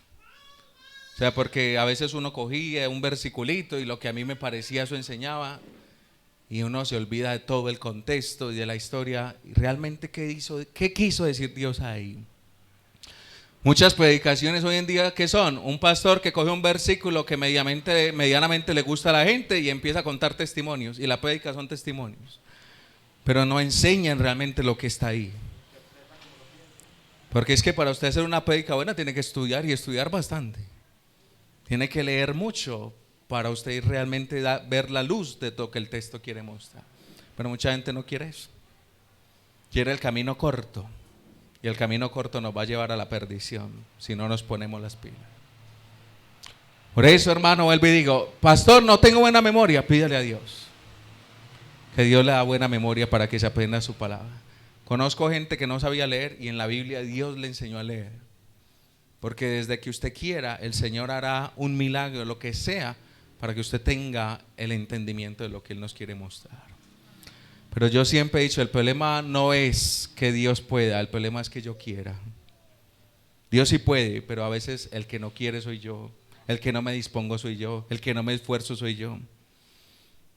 O sea, porque a veces uno cogía un versiculito y lo que a mí me parecía eso enseñaba, y uno se olvida de todo el contexto y de la historia. Y realmente, ¿qué quiso decir Dios ahí? Muchas predicaciones hoy en día, ¿qué son? Un pastor que coge un versículo que medianamente le gusta a la gente y empieza a contar testimonios. Y la prédica son testimonios. Pero no enseñan realmente lo que está ahí. Porque es que para usted hacer una prédica buena tiene que estudiar, y estudiar bastante. Tiene que leer mucho para usted realmente ver la luz de lo que el texto quiere mostrar. Pero mucha gente no quiere eso. Quiere el camino corto. Y el camino corto nos va a llevar a la perdición si no nos ponemos las pilas. Por eso, hermano, vuelvo y digo: pastor, no tengo buena memoria. Pídale a Dios que Dios le da buena memoria para que se aprenda su palabra. Conozco gente que no sabía leer y en la Biblia Dios le enseñó a leer. Porque desde que usted quiera, el Señor hará un milagro, lo que sea, para que usted tenga el entendimiento de lo que Él nos quiere mostrar. Pero yo siempre he dicho, el problema no es que Dios pueda, el problema es que yo quiera. Dios sí puede, pero a veces el que no quiere soy yo, el que no me dispongo soy yo, el que no me esfuerzo soy yo.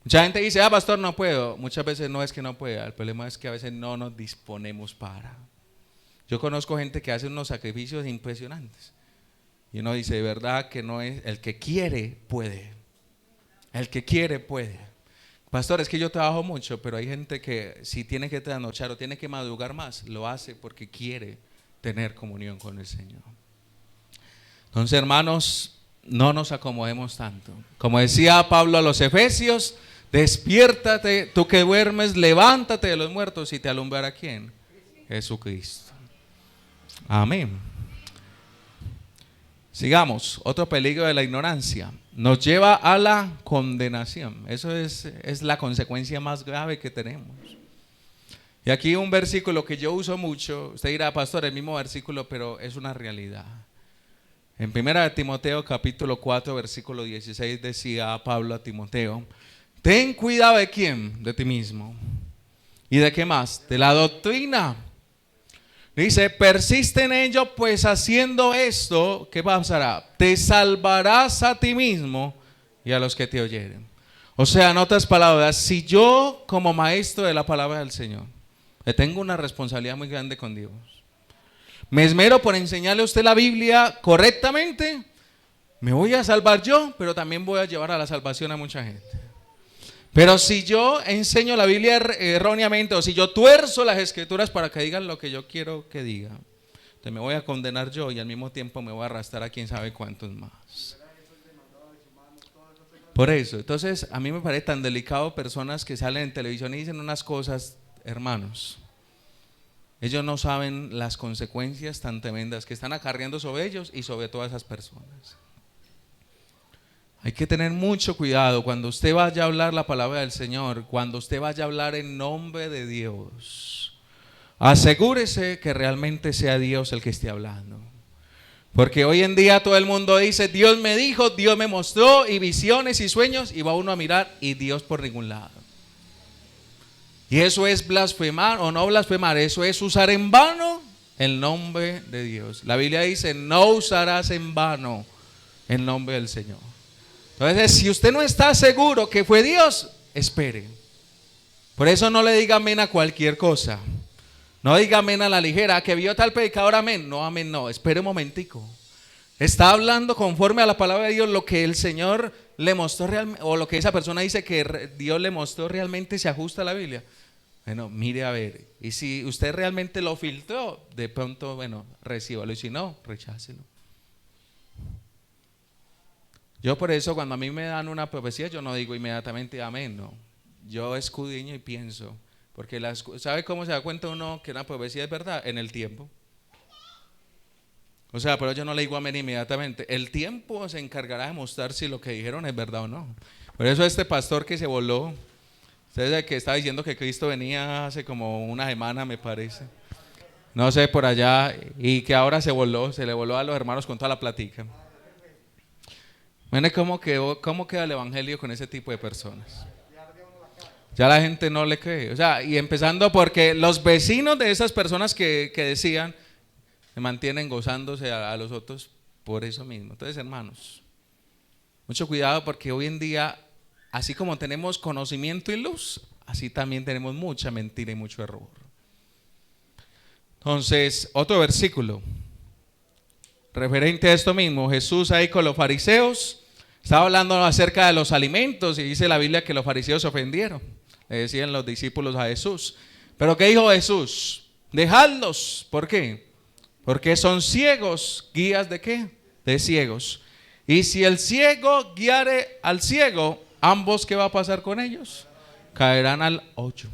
Mucha gente dice: pastor, no puedo. Muchas veces no es que no pueda, el problema es que a veces no nos disponemos para. Yo conozco gente que hace unos sacrificios impresionantes y uno dice: de verdad que no es, el que quiere puede. El que quiere puede. Pastor, es que yo trabajo mucho, pero hay gente que si tiene que trasnochar o tiene que madrugar más, lo hace porque quiere tener comunión con el Señor. Entonces, hermanos, no nos acomodemos tanto. Como decía Pablo a los Efesios: despiértate, tú que duermes, levántate de los muertos y te alumbrará ¿quién? Jesucristo. Amén. Sigamos. Otro peligro de la ignorancia: nos lleva a la condenación. Eso es la consecuencia más grave que tenemos. Y aquí un versículo que yo uso mucho. Usted dirá: pastor, el mismo versículo, pero es una realidad. En 1 Timoteo capítulo 4 versículo 16 decía Pablo a Timoteo: ten cuidado de quién, de ti mismo. ¿Y de qué más? De la doctrina. Dice: persiste en ello, pues haciendo esto, ¿qué pasará? Te salvarás a ti mismo y a los que te oyeren. O sea, en otras palabras, si yo como maestro de la palabra del Señor, le tengo una responsabilidad muy grande con Dios, me esmero por enseñarle a usted la Biblia correctamente, me voy a salvar yo, pero también voy a llevar a la salvación a mucha gente. Pero si yo enseño la Biblia erróneamente, o si yo tuerzo las escrituras para que digan lo que yo quiero que digan, entonces me voy a condenar yo y al mismo tiempo me voy a arrastrar a quién sabe cuántos más. Por eso, entonces a mí me parece tan delicado personas que salen en televisión y dicen unas cosas, hermanos. Ellos no saben las consecuencias tan tremendas que están acarreando sobre ellos y sobre todas esas personas. Hay que tener mucho cuidado cuando usted vaya a hablar la palabra del Señor, cuando usted vaya a hablar en nombre de Dios. Asegúrese que realmente sea Dios el que esté hablando. Porque hoy en día todo el mundo dice, Dios me dijo, Dios me mostró, y visiones y sueños, y va uno a mirar y Dios por ningún lado. Y eso es blasfemar o no blasfemar, eso es usar en vano el nombre de Dios. La Biblia dice, no usarás en vano el nombre del Señor. Entonces, si usted no está seguro que fue Dios, espere. Por eso no le diga amén a cualquier cosa. No diga amén a la ligera, que vio tal predicador, amén. No, amén, no, espere un momentico. Está hablando conforme a la palabra de Dios, lo que el Señor le mostró realmente, o lo que esa persona dice que Dios le mostró realmente se ajusta a la Biblia. Bueno, mire a ver, y si usted realmente lo filtró, de pronto, bueno, recíbalo, y si no, rechácelo. Yo por eso cuando a mí me dan una profecía, yo no digo inmediatamente amén, no. Yo escudriño y pienso, porque ¿sabe cómo se da cuenta uno que una profecía es verdad? En el tiempo. O sea, pero yo no le digo amén inmediatamente. El tiempo se encargará de mostrar si lo que dijeron es verdad o no. Por eso este pastor que se voló, ustedes que estaba diciendo que Cristo venía hace como una semana, me parece, no sé, por allá, y que ahora se le voló a los hermanos con toda la platica. Miren cómo queda el evangelio con ese tipo de personas. Ya la gente no le cree. O sea, y empezando porque los vecinos de esas personas que decían, se mantienen gozándose a los otros por eso mismo. Entonces, hermanos, mucho cuidado, porque hoy en día, así como tenemos conocimiento y luz, así también tenemos mucha mentira y mucho error. Entonces, otro versículo referente a esto mismo. Jesús ahí con los fariseos estaba hablando acerca de los alimentos, y dice la Biblia que los fariseos se ofendieron. Le decían los discípulos a Jesús. ¿Pero qué dijo Jesús? Dejadlos. ¿Por qué? Porque son ciegos. ¿Guías de qué? De ciegos. Y si el ciego guiare al ciego, ambos, ¿qué va a pasar con ellos? Caerán al hoyo.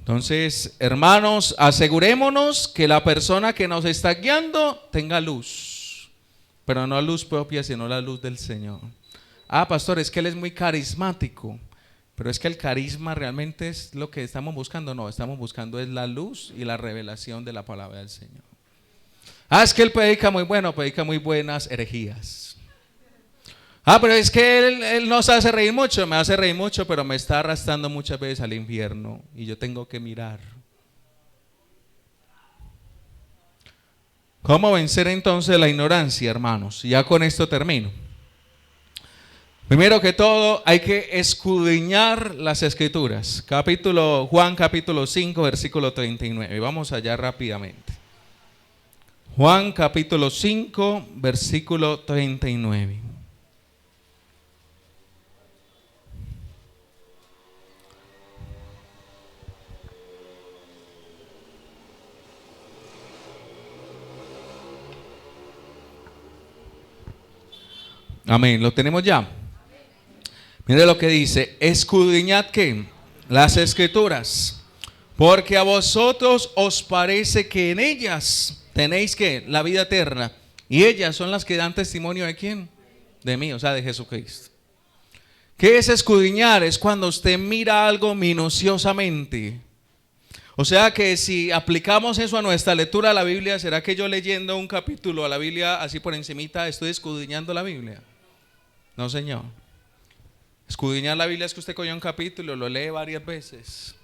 Entonces, hermanos, asegurémonos que la persona que nos está guiando tenga luz, pero no luz propia, sino la luz del Señor. Ah, pastor, es que él es muy carismático. Pero es que el carisma realmente es lo que estamos buscando. No, estamos buscando es la luz y la revelación de la palabra del Señor. Ah, es que él predica muy bueno, predica muy buenas herejías. Ah, pero es que él nos hace reír mucho, me hace reír mucho, pero me está arrastrando muchas veces al infierno y yo tengo que mirar. ¿Cómo vencer entonces la ignorancia, hermanos? Ya con esto termino. Primero que todo, hay que escudriñar las escrituras. Juan capítulo 5, versículo 39. Vamos allá rápidamente. Juan capítulo 5, versículo 39. Amén, ¿lo tenemos ya? Mire lo que dice, escudriñad ¿qué? Las escrituras, porque a vosotros os parece que en ellas tenéis ¿qué? La vida eterna, y ellas son las que dan testimonio de ¿quién? De mí, o sea, de Jesucristo. ¿Qué es escudriñar? Es cuando usted mira algo minuciosamente. O sea que si aplicamos eso a nuestra lectura de la Biblia, ¿será que yo leyendo un capítulo a la Biblia así por encimita estoy escudriñando la Biblia? No, señor. Escudriñar la Biblia es que usted coge un capítulo, lo lee varias veces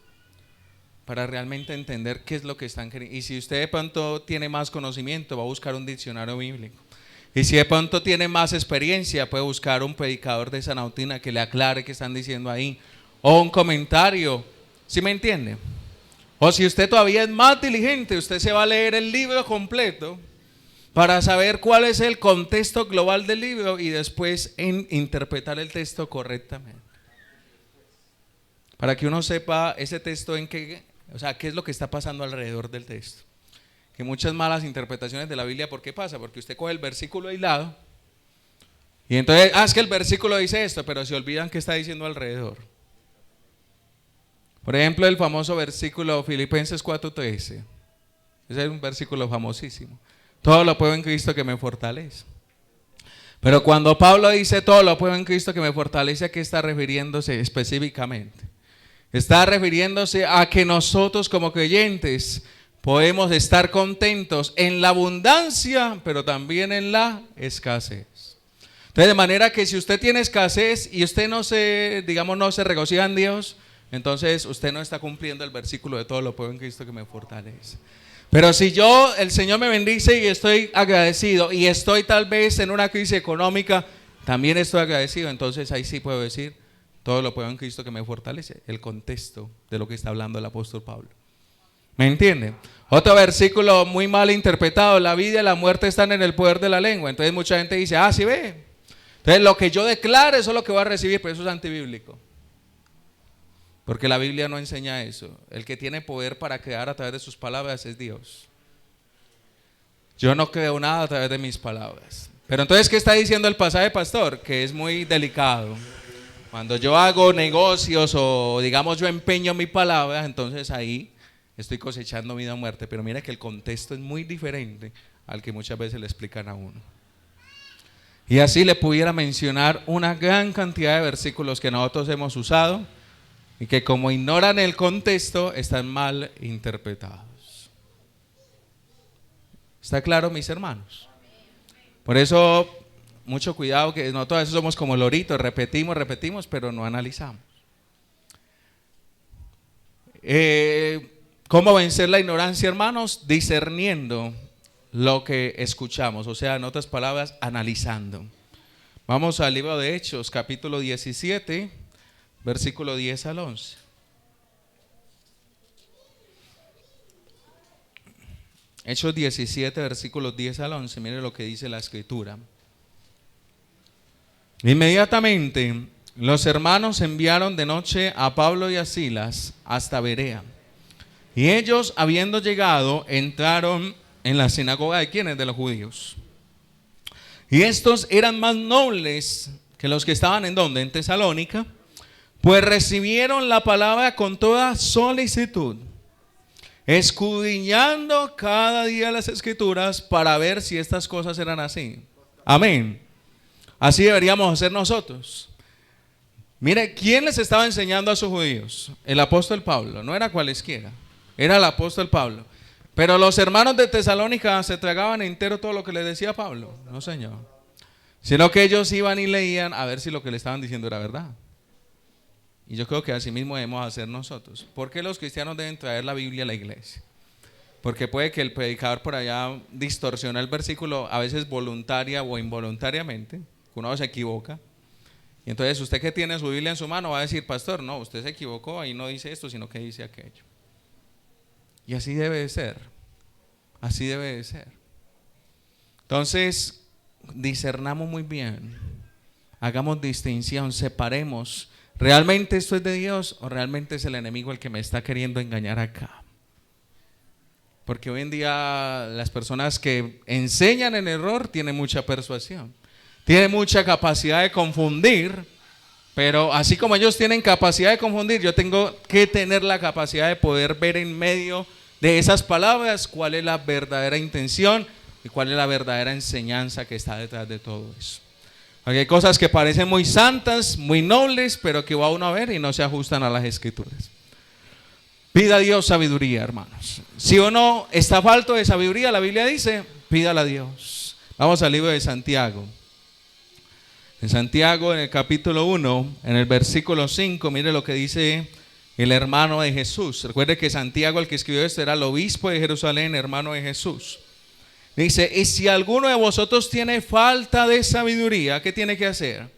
para realmente entender qué es lo que están queriendo. Y si usted de pronto tiene más conocimiento, va a buscar un diccionario bíblico. Y si de pronto tiene más experiencia, puede buscar un predicador de Sana Doctrina que le aclare qué están diciendo ahí. O un comentario, ¿sí me entiende? O si usted todavía es más diligente, usted se va a leer el libro completo para saber cuál es el contexto global del libro y después interpretar el texto correctamente. Para que uno sepa ese texto en qué, o sea, qué es lo que está pasando alrededor del texto. Que muchas malas interpretaciones de la Biblia, ¿por qué pasa? Porque usted coge el versículo aislado y entonces, es que el versículo dice esto, pero se olvidan qué está diciendo alrededor. Por ejemplo, el famoso versículo Filipenses 4:13. Ese es un versículo famosísimo. Todo lo puedo en Cristo que me fortalece. Pero cuando Pablo dice todo lo puedo en Cristo que me fortalece, ¿a qué está refiriéndose específicamente? Está refiriéndose a que nosotros como creyentes podemos estar contentos en la abundancia, pero también en la escasez. Entonces, de manera que si usted tiene escasez y usted no se regocija en Dios, entonces usted no está cumpliendo el versículo de todo lo puedo en Cristo que me fortalece. Pero si el Señor me bendice y estoy agradecido y estoy tal vez en una crisis económica, también estoy agradecido, entonces ahí sí puedo decir todo lo puedo en Cristo que me fortalece. El contexto de lo que está hablando el apóstol Pablo. ¿Me entiende? Otro versículo muy mal interpretado: la vida y la muerte están en el poder de la lengua. Entonces mucha gente dice, sí ve. Entonces lo que yo declare, eso es lo que voy a recibir, pero eso es antibíblico. Porque la Biblia no enseña eso. El que tiene poder para crear a través de sus palabras es Dios. Yo no creo nada a través de mis palabras. Pero entonces, ¿qué está diciendo el pasaje, pastor? Que es muy delicado. Cuando yo hago negocios o digamos yo empeño mi palabra, entonces ahí estoy cosechando vida o muerte. Pero mira que el contexto es muy diferente al que muchas veces le explican a uno. Y así le pudiera mencionar una gran cantidad de versículos que nosotros hemos usado y que como ignoran el contexto están mal interpretados. ¿Está claro, mis hermanos? Por eso, mucho cuidado, que nosotros a veces somos como loritos, repetimos, pero no analizamos. ¿Cómo vencer la ignorancia, hermanos? Discerniendo lo que escuchamos, o sea, en otras palabras, analizando. Vamos al libro de Hechos, capítulo 17, versículo 10 al 11. Hechos 17, versículos 10 al 11, mire lo que dice la escritura. Inmediatamente los hermanos enviaron de noche a Pablo y a Silas hasta Berea. Y ellos, habiendo llegado, entraron en la sinagoga de ¿quiénes? De los judíos. Y estos eran más nobles que los que estaban ¿en dónde? En Tesalónica, pues recibieron la palabra con toda solicitud, escudriñando cada día las escrituras para ver si estas cosas eran así. Amén. Así deberíamos hacer nosotros. Mire, ¿quién les estaba enseñando a sus judíos? El apóstol Pablo, no era cualesquiera, era el apóstol Pablo. Pero los hermanos de Tesalónica se tragaban entero todo lo que les decía Pablo. No, señor. Sino que ellos iban y leían a ver si lo que le estaban diciendo era verdad. Y yo creo que así mismo debemos hacer nosotros. ¿Por qué los cristianos deben traer la Biblia a la iglesia? Porque puede que el predicador por allá distorsione el versículo, a veces voluntaria o involuntariamente, que uno se equivoca. Y entonces usted que tiene su Biblia en su mano va a decir, pastor, no, usted se equivocó, ahí no dice esto, sino que dice aquello. Y así debe de ser. Así debe de ser. Entonces, discernamos muy bien. Hagamos distinción, separemos. ¿Realmente esto es de Dios o realmente es el enemigo el que me está queriendo engañar acá? Porque hoy en día las personas que enseñan en error tienen mucha persuasión. Tienen mucha capacidad de confundir. Pero así como ellos tienen capacidad de confundir, yo tengo que tener la capacidad de poder ver en medio de esas palabras cuál es la verdadera intención y cuál es la verdadera enseñanza que está detrás de todo eso. Porque hay cosas que parecen muy santas, muy nobles, pero que va uno a ver y no se ajustan a las escrituras. Pida a Dios sabiduría, hermanos. Si uno está falto de sabiduría, la Biblia dice, pídala a Dios. Vamos al libro de Santiago. En Santiago, en el capítulo 1, en el versículo 5, mire lo que dice el hermano de Jesús. Recuerde que Santiago, el que escribió esto, era el obispo de Jerusalén, hermano de Jesús. Dice, y si alguno de vosotros tiene falta de sabiduría, ¿qué tiene que hacer?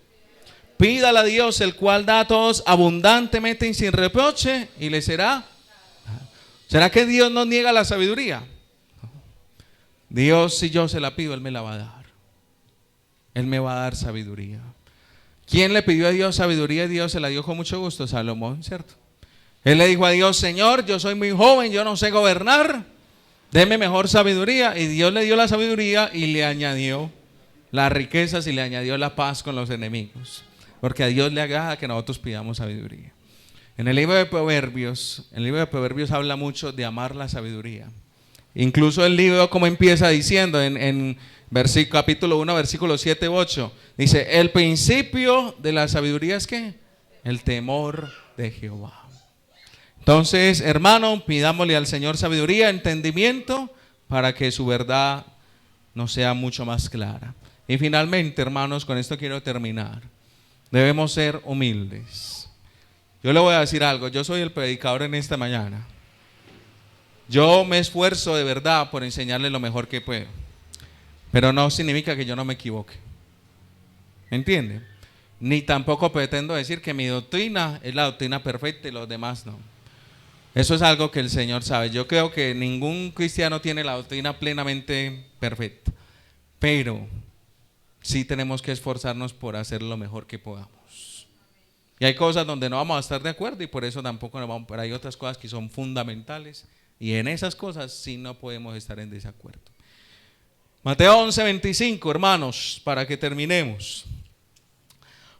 Pídala a Dios, el cual da a todos abundantemente y sin reproche, y le será. ¿Será que Dios nos niega la sabiduría? Dios, si yo se la pido, Él me la va a dar. Él me va a dar sabiduría. ¿Quién le pidió a Dios sabiduría y Dios se la dio con mucho gusto? Salomón, ¿cierto? Él le dijo a Dios, Señor, yo soy muy joven, yo no sé gobernar, deme mejor sabiduría. Y Dios le dio la sabiduría y le añadió las riquezas y le añadió la paz con los enemigos. Porque a Dios le agrada que nosotros pidamos sabiduría. En el libro de Proverbios, habla mucho de amar la sabiduría. Incluso el libro como empieza diciendo en capítulo 1, versículos 7 u 8, dice, el principio de la sabiduría es ¿qué? El temor de Jehová. Entonces, hermano, pidámosle al Señor sabiduría, entendimiento, para que su verdad nos sea mucho más clara. Y finalmente, hermanos, con esto quiero terminar. Debemos ser humildes. Yo le voy a decir algo, yo soy el predicador en esta mañana. Yo me esfuerzo de verdad por enseñarle lo mejor que puedo, pero no significa que yo no me equivoque. ¿Me entiende? Ni tampoco pretendo decir que mi doctrina es la doctrina perfecta y los demás no. Eso es algo que el Señor sabe. Yo creo que ningún cristiano tiene la doctrina plenamente perfecta, pero sí tenemos que esforzarnos por hacer lo mejor que podamos. Y hay cosas donde no vamos a estar de acuerdo y por eso tampoco nos vamos, pero hay otras cosas que son fundamentales y en esas cosas sí no podemos estar en desacuerdo. Mateo 11:25, hermanos, para que terminemos.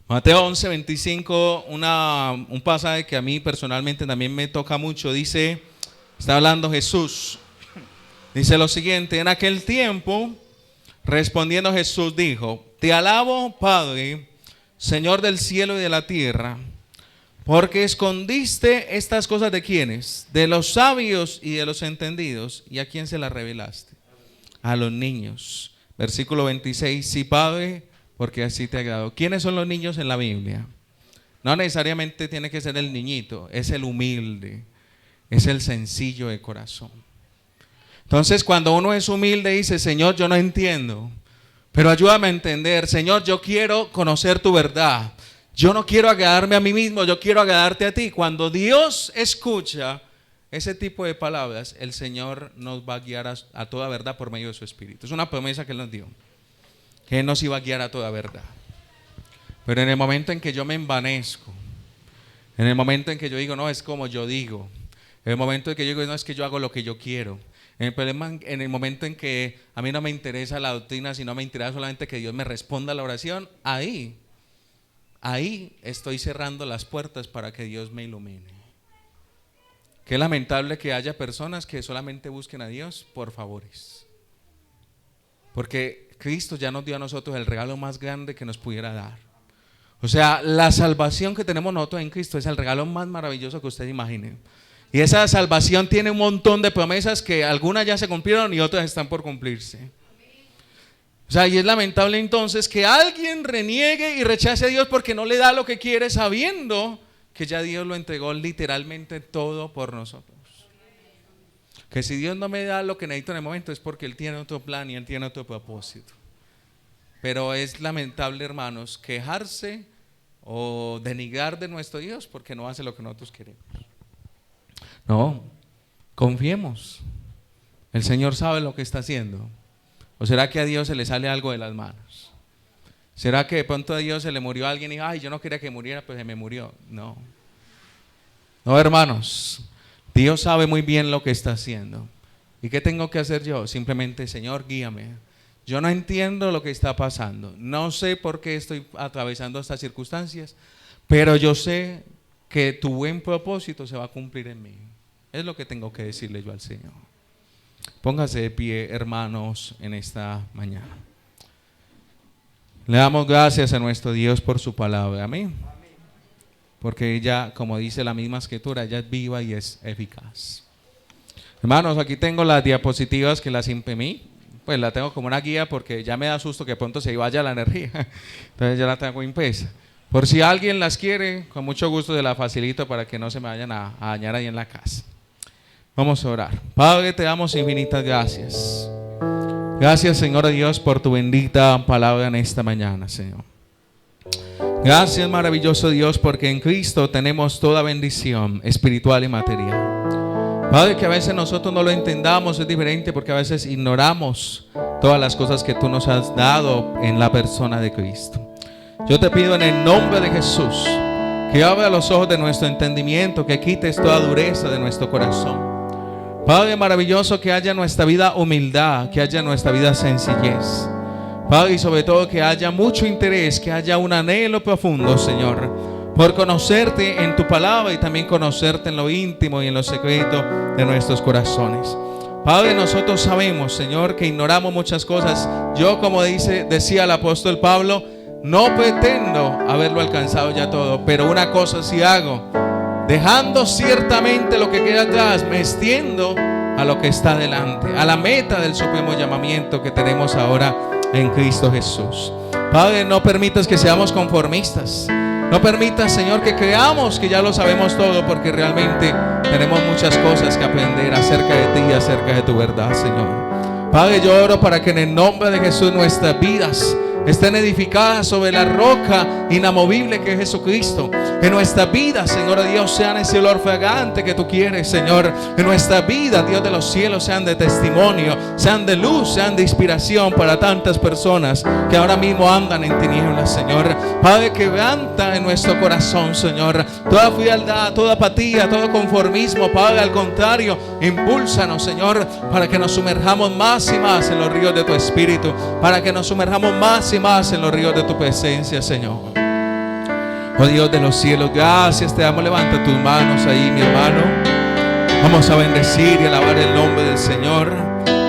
Mateo 11:25, un pasaje que a mí personalmente también me toca mucho. Dice, está hablando Jesús, dice lo siguiente: en aquel tiempo, respondiendo Jesús dijo, te alabo, Padre, Señor del cielo y de la tierra, porque escondiste estas cosas ¿de quiénes? De los sabios y de los entendidos. ¿Y a quién se las revelaste? A los niños. Versículo 26, sí, Padre, porque así te agradó. ¿Quiénes son los niños en la Biblia? No necesariamente tiene que ser el niñito, es el humilde, es el sencillo de corazón. Entonces, cuando uno es humilde dice, Señor, yo no entiendo, pero ayúdame a entender. Señor, yo quiero conocer tu verdad. Yo no quiero agradarme a mí mismo, yo quiero agradarte a ti. Cuando Dios escucha ese tipo de palabras, el Señor nos va a guiar a toda verdad por medio de su Espíritu. Es una promesa que Él nos dio, que Él nos iba a guiar a toda verdad. Pero en el momento en que yo me envanezco, en el momento en que yo digo, no, es como yo digo, en el momento en que yo digo, no, es que yo hago lo que yo quiero, en el momento en que a mí no me interesa la doctrina, sino me interesa solamente que Dios me responda a la oración, ahí estoy cerrando las puertas para que Dios me ilumine. Qué lamentable que haya personas que solamente busquen a Dios por favores, porque Cristo ya nos dio a nosotros el regalo más grande que nos pudiera dar. O sea, la salvación que tenemos nosotros en Cristo es el regalo más maravilloso que usted imagine. Y esa salvación tiene un montón de promesas que algunas ya se cumplieron y otras están por cumplirse. O sea, y es lamentable entonces que alguien reniegue y rechace a Dios porque no le da lo que quiere, sabiendo que ya Dios lo entregó literalmente todo por nosotros. Que si Dios no me da lo que necesito en el momento es porque Él tiene otro plan y Él tiene otro propósito. Pero es lamentable, hermanos, quejarse o denigrar de nuestro Dios porque no hace lo que nosotros queremos. No, confiemos. El Señor sabe lo que está haciendo. ¿O será que a Dios se le sale algo de las manos? ¿Será que de pronto a Dios se le murió a alguien y ay, yo no quería que muriera, pues se me murió? No, hermanos, Dios sabe muy bien lo que está haciendo. ¿Y qué tengo que hacer yo? Simplemente, Señor, guíame. Yo no entiendo lo que está pasando, no sé por qué estoy atravesando estas circunstancias, pero yo sé que tu buen propósito se va a cumplir en mí. Es lo que tengo que decirle yo al Señor. Póngase de pie, hermanos, en esta mañana. Le damos gracias a nuestro Dios por su palabra, amén. Porque ella, como dice la misma escritura, ella es viva y es eficaz. Hermanos, aquí tengo las diapositivas que las imprimí. Pues la tengo como una guía porque ya me da susto que pronto se vaya la energía. Entonces ya la tengo impresa. Por si alguien las quiere, con mucho gusto se la facilito para que no se me vayan a dañar ahí en la casa. Vamos a orar. Padre, te damos infinitas gracias. Gracias, Señor Dios, por tu bendita palabra en esta mañana, Señor. Gracias, maravilloso Dios, porque en Cristo tenemos toda bendición espiritual y material. Padre, que a veces nosotros no lo entendamos, es diferente porque a veces ignoramos todas las cosas que tú nos has dado en la persona de Cristo. Yo te pido en el nombre de Jesús que abra los ojos de nuestro entendimiento, que quites toda dureza de nuestro corazón. Padre maravilloso, que haya en nuestra vida humildad, que haya en nuestra vida sencillez. Padre, y sobre todo que haya mucho interés, que haya un anhelo profundo, Señor, por conocerte en tu palabra y también conocerte en lo íntimo y en lo secreto de nuestros corazones. Padre, nosotros sabemos, Señor, que ignoramos muchas cosas. Yo, como decía el apóstol Pablo, no pretendo haberlo alcanzado ya todo, pero una cosa sí hago, dejando ciertamente lo que queda atrás, me extiendo a lo que está delante, a la meta del supremo llamamiento que tenemos ahora en Cristo Jesús. Padre, no permitas que seamos conformistas. No permitas, Señor, que creamos que ya lo sabemos todo, porque realmente tenemos muchas cosas que aprender acerca de ti y acerca de tu verdad, Señor. Padre, yo oro para que en el nombre de Jesús nuestras vidas estén edificadas sobre la roca inamovible que es Jesucristo. En nuestra vida, Señor Dios, sean ese olor fragante que tú quieres, Señor. En nuestra vida, Dios de los cielos, sean de testimonio, sean de luz, sean de inspiración para tantas personas que ahora mismo andan en tinieblas, Señor. Padre, quebranta en nuestro corazón, Señor, toda frialdad, toda apatía, todo conformismo. Padre, al contrario, impúlsanos, Señor, para que nos sumerjamos más y más en los ríos de tu Espíritu, para que nos sumerjamos más y más en los ríos de tu presencia, Señor. Oh Dios de los cielos, gracias te damos. Levanta tus manos ahí, mi hermano. Vamos a bendecir y alabar el nombre del Señor.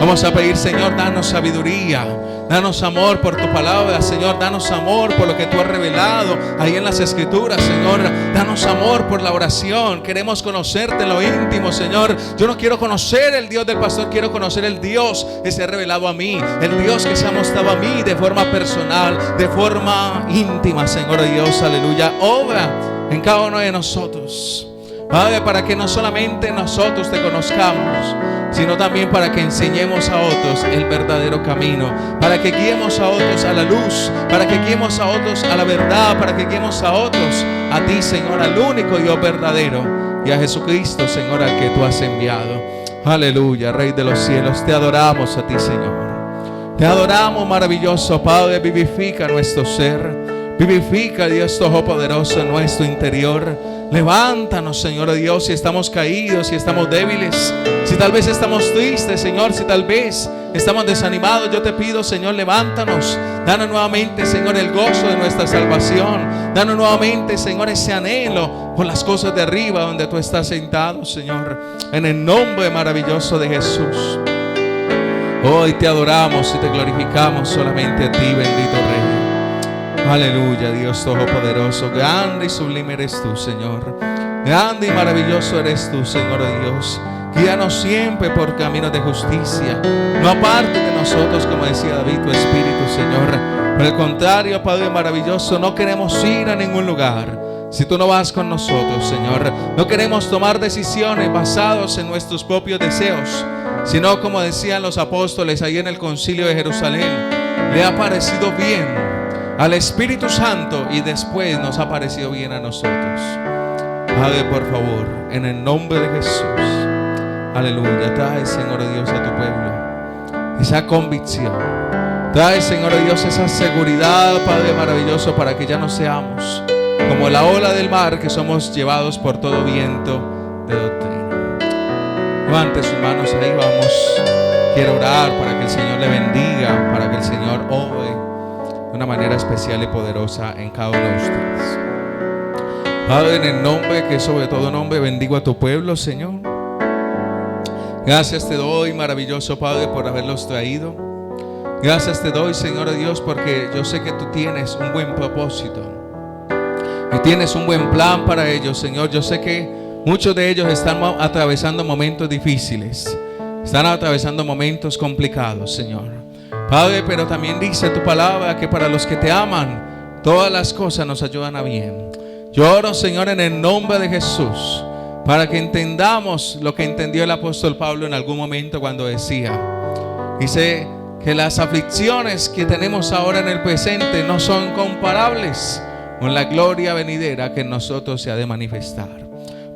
Vamos a pedir, Señor, danos sabiduría, danos amor por tu palabra, Señor. Danos amor por lo que tú has revelado ahí en las Escrituras, Señor. Danos amor por la oración. Queremos conocerte en lo íntimo, Señor. Yo no quiero conocer el Dios del pastor, quiero conocer el Dios que se ha revelado a mí, el Dios que se ha mostrado a mí de forma personal, de forma íntima, Señor Dios. Aleluya. Obra en cada uno de nosotros, Padre, para que no solamente nosotros te conozcamos, sino también para que enseñemos a otros el verdadero camino, para que guiemos a otros a la luz, para que guiemos a otros a la verdad, para que guiemos a otros a ti, Señor, al único Dios verdadero, y a Jesucristo, Señor, al que tú has enviado. Aleluya, Rey de los cielos, te adoramos a ti, Señor. Te adoramos, maravilloso Padre. Vivifica nuestro ser, vivifica, Dios Todopoderoso, en nuestro interior. Levántanos, Señor Dios, si estamos caídos, si estamos débiles, si tal vez estamos tristes, Señor, si tal vez estamos desanimados. Yo te pido, Señor, levántanos. Danos nuevamente, Señor, el gozo de nuestra salvación. Danos nuevamente, Señor, ese anhelo por las cosas de arriba, donde tú estás sentado, Señor. En el nombre maravilloso de Jesús. Hoy te adoramos y te glorificamos solamente a ti, bendito Rey. Aleluya, Dios Todopoderoso. Grande y sublime eres tú, Señor. Grande y maravilloso eres tú, Señor Dios. Guíanos siempre por caminos de justicia. No aparte de nosotros, como decía David, tu Espíritu, Señor. Por el contrario, Padre maravilloso, no queremos ir a ningún lugar si tú no vas con nosotros, Señor. No queremos tomar decisiones basadas en nuestros propios deseos, sino, como decían los apóstoles ahí en el concilio de Jerusalén, le ha parecido bien al Espíritu Santo y después nos ha parecido bien a nosotros. Padre, por favor, en el nombre de Jesús, aleluya, trae, Señor Dios, a tu pueblo esa convicción. Trae, Señor Dios, esa seguridad, Padre maravilloso, para que ya no seamos como la ola del mar, que somos llevados por todo viento de doctrina. Levante sus manos ahí, vamos. Quiero orar para que el Señor le bendiga, para que el Señor obre de una manera especial y poderosa en cada uno de ustedes. Padre, en el nombre que sobre todo nombre, bendigo a tu pueblo, Señor. Gracias te doy, maravilloso Padre, por haberlos traído. Gracias te doy, Señor Dios, porque yo sé que tú tienes un buen propósito y tienes un buen plan para ellos, Señor. Yo sé que muchos de ellos están atravesando momentos difíciles, están atravesando momentos complicados, Señor. Padre, pero también dice tu palabra que para los que te aman, todas las cosas nos ayudan a bien. Yo oro, Señor, en el nombre de Jesús, para que entendamos lo que entendió el apóstol Pablo en algún momento cuando decía, dice, que las aflicciones que tenemos ahora en el presente no son comparables con la gloria venidera que en nosotros se ha de manifestar.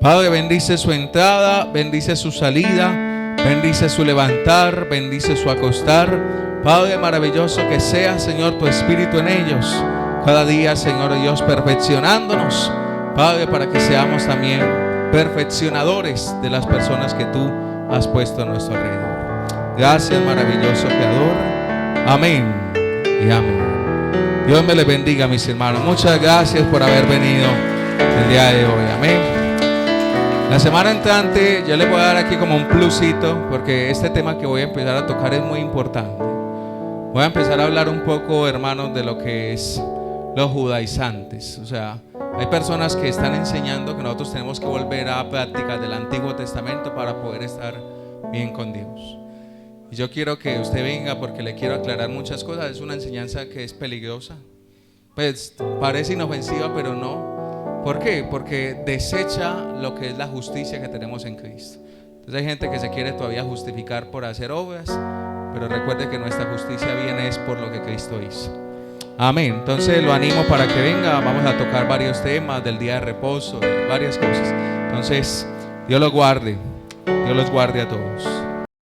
Padre, bendice su entrada, bendice su salida, bendice su levantar, bendice su acostar. Padre maravilloso, que sea, Señor, tu espíritu en ellos cada día, Señor Dios, perfeccionándonos, Padre, para que seamos también perfeccionadores de las personas que tú has puesto a nuestro alrededor. Gracias, maravilloso Creador. Amén y amén. Dios me les bendiga, mis hermanos. Muchas gracias por haber venido el día de hoy. Amén. La semana entrante yo les voy a dar aquí como un plusito, porque este tema que voy a empezar a tocar es muy importante. Voy a empezar a hablar un poco, hermanos, de lo que es los judaizantes. O sea, hay personas que están enseñando que nosotros tenemos que volver a prácticas del Antiguo Testamento para poder estar bien con Dios. Y yo quiero que usted venga porque le quiero aclarar muchas cosas. Es una enseñanza que es peligrosa. Pues parece inofensiva, pero no. ¿Por qué? Porque desecha lo que es la justicia que tenemos en Cristo. Entonces hay gente que se quiere todavía justificar por hacer obras, pero recuerde que nuestra justicia viene es por lo que Cristo hizo. Amén. Entonces lo animo para que venga. Vamos a tocar varios temas del día de reposo, de varias cosas. Entonces Dios los guarde. Dios los guarde a todos.